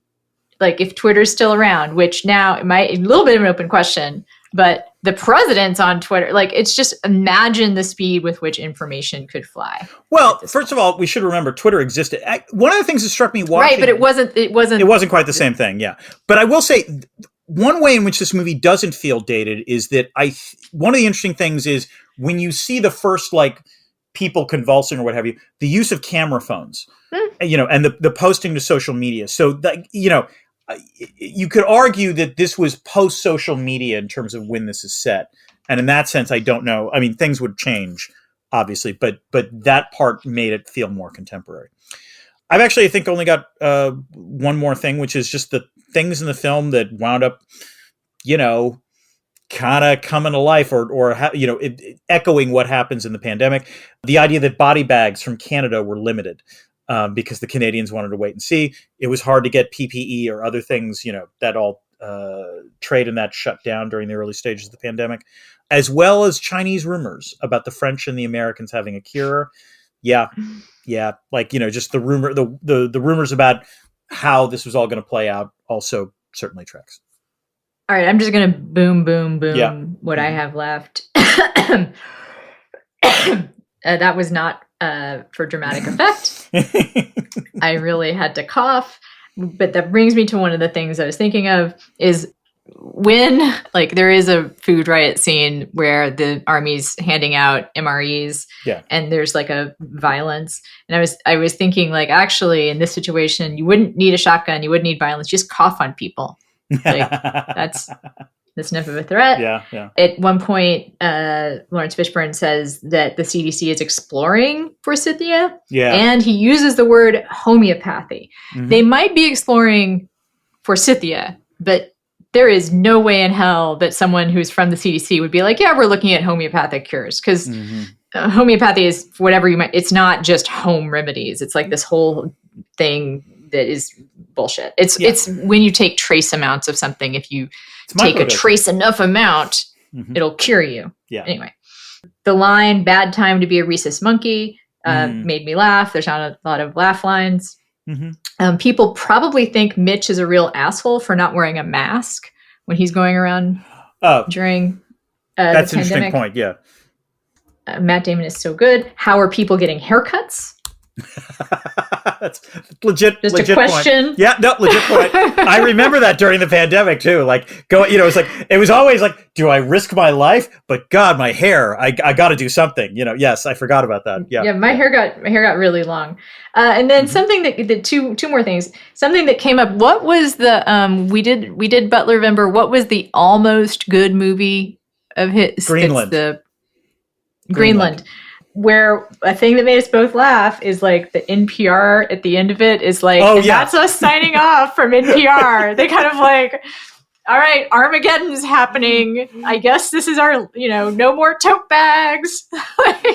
Speaker 1: like if Twitter's still around, which now it might a little bit of an open question, but the president's on Twitter. Like, it's just imagine the speed with which information could fly.
Speaker 2: Well, first of all, we should remember Twitter existed. One of the things that struck me watching,
Speaker 1: right, but it wasn't
Speaker 2: quite the same thing. Yeah, but I will say one way in which this movie doesn't feel dated is that one of the interesting things is when you see the first like people convulsing or what have you, the use of camera phones, and the posting to social media. So that you could argue that this was post-social media in terms of when this is set. And in that sense, I don't know. I mean, things would change, obviously, but that part made it feel more contemporary. I've actually, I think, only got one more thing, which is just the things in the film that wound up, kind of coming to life or echoing what happens in the pandemic. The idea that body bags from Canada were limited. Because the Canadians wanted to wait and see. It was hard to get PPE or other things, that all trade in that shut down during the early stages of the pandemic, as well as Chinese rumors about the French and the Americans having a cure. Yeah. Like, just the rumors about how this was all going to play out also certainly tracks.
Speaker 1: All right. I'm just going to boom what I have left. That was not for dramatic effect. I really had to cough, but that brings me to one of the things I was thinking of is when there is a food riot scene where the army's handing out MREs and there's a violence. And I was thinking actually in this situation, you wouldn't need a shotgun. You wouldn't need violence. Just cough on people. That's enough of a threat.
Speaker 2: Yeah.
Speaker 1: At one point, Laurence Fishburne says that the CDC is exploring Forsythia.
Speaker 2: Yeah.
Speaker 1: And he uses the word homeopathy. Mm-hmm. They might be exploring Forsythia, but there is no way in hell that someone who's from the CDC would be like, yeah, we're looking at homeopathic cures. Because homeopathy is whatever it's not just home remedies. It's this whole thing that is bullshit. It's when you take trace amounts of something, if you take a trace enough amount, it'll cure you.
Speaker 2: Yeah.
Speaker 1: Anyway, the line "bad time to be a rhesus monkey" made me laugh. There's not a lot of laugh lines. People probably think Mitch is a real asshole for not wearing a mask when he's going around during
Speaker 2: that's
Speaker 1: the
Speaker 2: an
Speaker 1: pandemic.
Speaker 2: Interesting point. Yeah.
Speaker 1: Matt Damon is so good. How are people getting haircuts?
Speaker 2: That's legit.
Speaker 1: Just
Speaker 2: legit
Speaker 1: a question.
Speaker 2: Point. Yeah, no, legit point. I remember that during the pandemic too. It was always do I risk my life? But God, my hair, I got to do something. Yes, I forgot about that. Yeah.
Speaker 1: Yeah, my hair got really long. And then something that two more things. Something that came up. What was the we did Butler Vember. What was the almost good movie of his?
Speaker 2: Greenland.
Speaker 1: Greenland. Where a thing that made us both laugh is the NPR at the end of it is that's us signing off from NPR. They kind of all right, Armageddon's happening. I guess this is our, no more tote bags.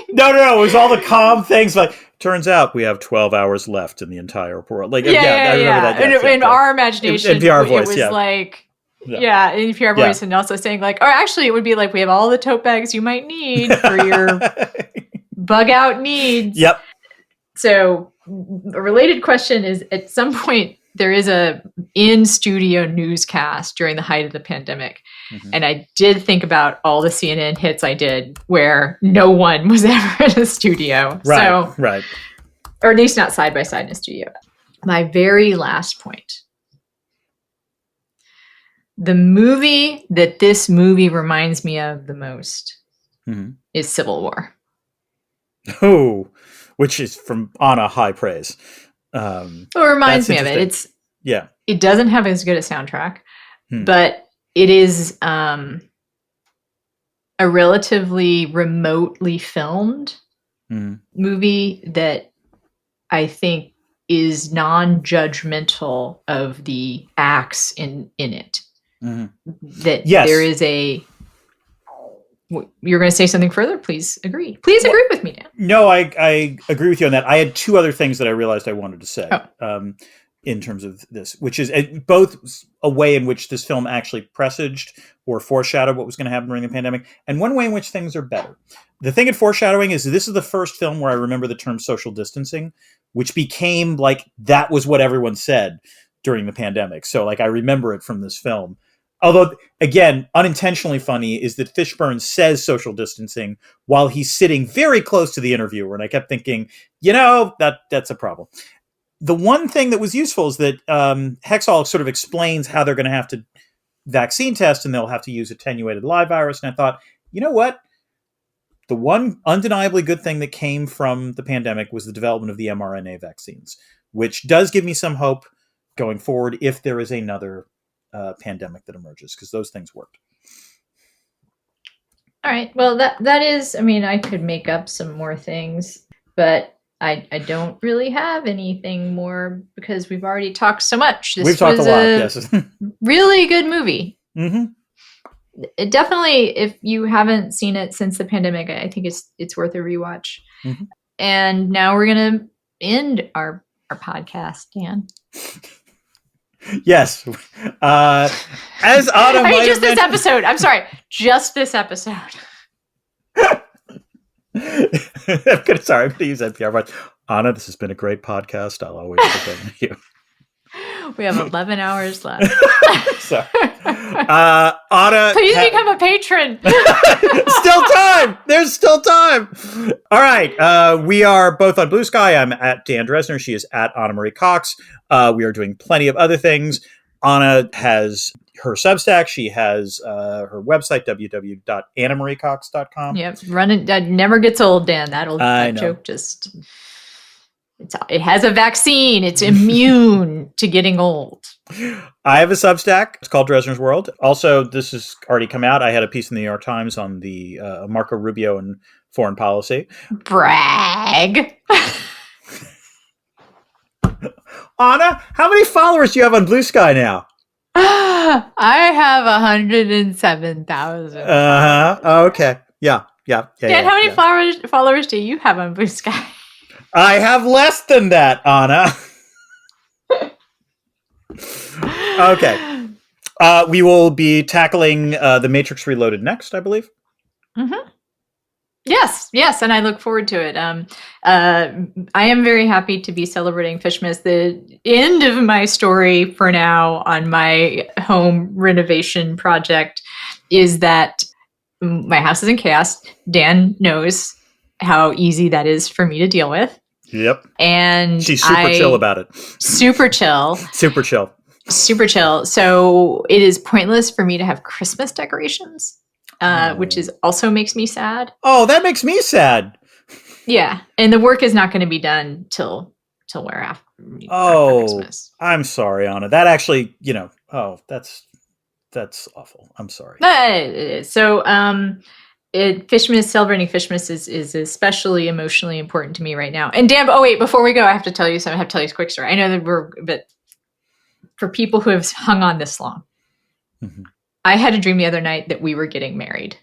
Speaker 2: No. It was all the calm things. Like, turns out we have 12 hours left in the entire world. Like, I remember that. Yes,
Speaker 1: in our imagination,
Speaker 2: NPR voice,
Speaker 1: it was like, in NPR voice,
Speaker 2: Yeah.
Speaker 1: and also saying like, or actually, it would be like, we have all the tote bags you might need for your bug out needs.
Speaker 2: Yep.
Speaker 1: So, a related question is: at some point, there is a in-studio newscast during the height of the pandemic. Mm-hmm. And I did think about all the CNN hits I did where no one was ever in a studio.
Speaker 2: Right.
Speaker 1: Or at least not side by side in a studio. My very last point. The movie that this movie reminds me of the most is Civil War.
Speaker 2: Oh, which is from Anna, high praise.
Speaker 1: It reminds me of it. It doesn't have as good a soundtrack, but it is a relatively remotely filmed movie that I think is non-judgmental of the acts in it. That there is a... You're going to say something further? Please agree. Please agree with me, Dan.
Speaker 2: No, I agree with you on that. I had two other things that I realized I wanted to say in terms of this, which is both a way in which this film actually presaged or foreshadowed what was going to happen during the pandemic, and one way in which things are better. The thing in foreshadowing is this is the first film where I remember the term social distancing, which became like that was what everyone said during the pandemic. So like I remember it from this film. Although, again, unintentionally funny is that Fishburne says social distancing while he's sitting very close to the interviewer. And I kept thinking, that's a problem. The one thing that was useful is that Hexall sort of explains how they're going to have to vaccine test and they'll have to use attenuated live virus. And I thought, you know what? The one undeniably good thing that came from the pandemic was the development of the mRNA vaccines, which does give me some hope going forward if there is another pandemic that emerges, because those things worked.
Speaker 1: All right. Well, that is, I could make up some more things, but I don't really have anything more because we've already talked so much.
Speaker 2: We've talked a lot, yes.
Speaker 1: Really good movie.
Speaker 2: Mm-hmm.
Speaker 1: It definitely, if you haven't seen it since the pandemic, I think it's worth a rewatch. Mm-hmm. And now we're going to end our podcast, Dan.
Speaker 2: Yes. As Autumn
Speaker 1: just this episode. I'm sorry. Just this episode.
Speaker 2: I'm going to use NPR, but Anna, this has been a great podcast. I'll always thank you.
Speaker 1: We have 11 hours left.
Speaker 2: So, Anna,
Speaker 1: please become a patron.
Speaker 2: Still time. There's still time. All right. We are both on Blue Sky. I'm at Dan Dresner. She is at Anna Marie Cox. We are doing plenty of other things. Anna has her Substack. She has her website, www.annamariecox.com.
Speaker 1: Yep. That never gets old, Dan. That joke just... It has a vaccine. It's immune to getting old.
Speaker 2: I have a Substack. It's called Dresner's World. Also, this has already come out. I had a piece in the New York Times on the Marco Rubio and foreign policy.
Speaker 1: Brag.
Speaker 2: Anna, how many followers do you have on Blue Sky now?
Speaker 1: I have 107,000.
Speaker 2: Okay. Yeah.
Speaker 1: Dan, how many followers do you have on Blue Sky?
Speaker 2: I have less than that, Anna. Okay. We will be tackling The Matrix Reloaded next, I believe.
Speaker 1: Mm-hmm. Yes, and I look forward to it. I am very happy to be celebrating Fishmas. The end of my story for now on my home renovation project is that my house is in chaos. Dan knows how easy that is for me to deal with.
Speaker 2: Yep.
Speaker 1: And
Speaker 2: she's super chill about it.
Speaker 1: Super chill.
Speaker 2: Super chill.
Speaker 1: So it is pointless for me to have Christmas decorations, which also makes me sad.
Speaker 2: Oh, that makes me sad.
Speaker 1: Yeah. And the work is not going to be done till we're after Christmas.
Speaker 2: I'm sorry, Anna. That actually, that's awful. I'm sorry.
Speaker 1: It is. So, Fishmas, celebrating Fishmas is especially emotionally important to me right now. And Dan, before we go, I have to tell you something. I have to tell you a quick story. I know that but for people who have hung on this long,
Speaker 2: Mm-hmm.
Speaker 1: I had a dream the other night that we were getting married.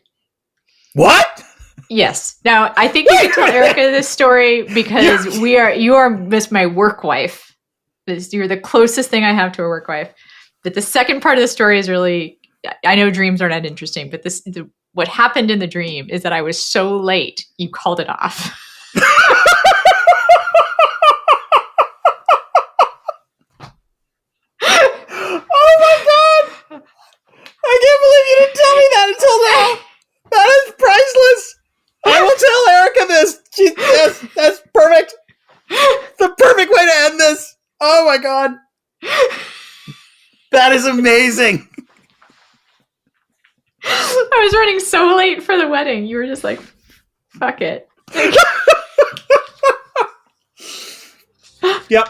Speaker 2: What?
Speaker 1: Yes. Now, I think you can tell Erica this story because you are my work wife. You're the closest thing I have to a work wife. But the second part of the story is really, I know dreams are not interesting, but what happened in the dream is that I was so late, you called it off.
Speaker 2: Oh my God! I can't believe you didn't tell me that until now. That is priceless. I will tell Erica this. That's perfect. The perfect way to end this. Oh my God. That is amazing.
Speaker 1: I was running so late for the wedding. You were just like, fuck it.
Speaker 2: Yep.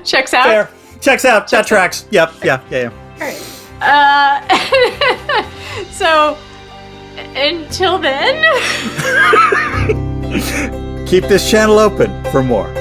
Speaker 1: Checks out.
Speaker 2: Fair. Checks out. That tracks. Yep. Yeah.
Speaker 1: All right. So, until then.
Speaker 2: Keep this channel open for more.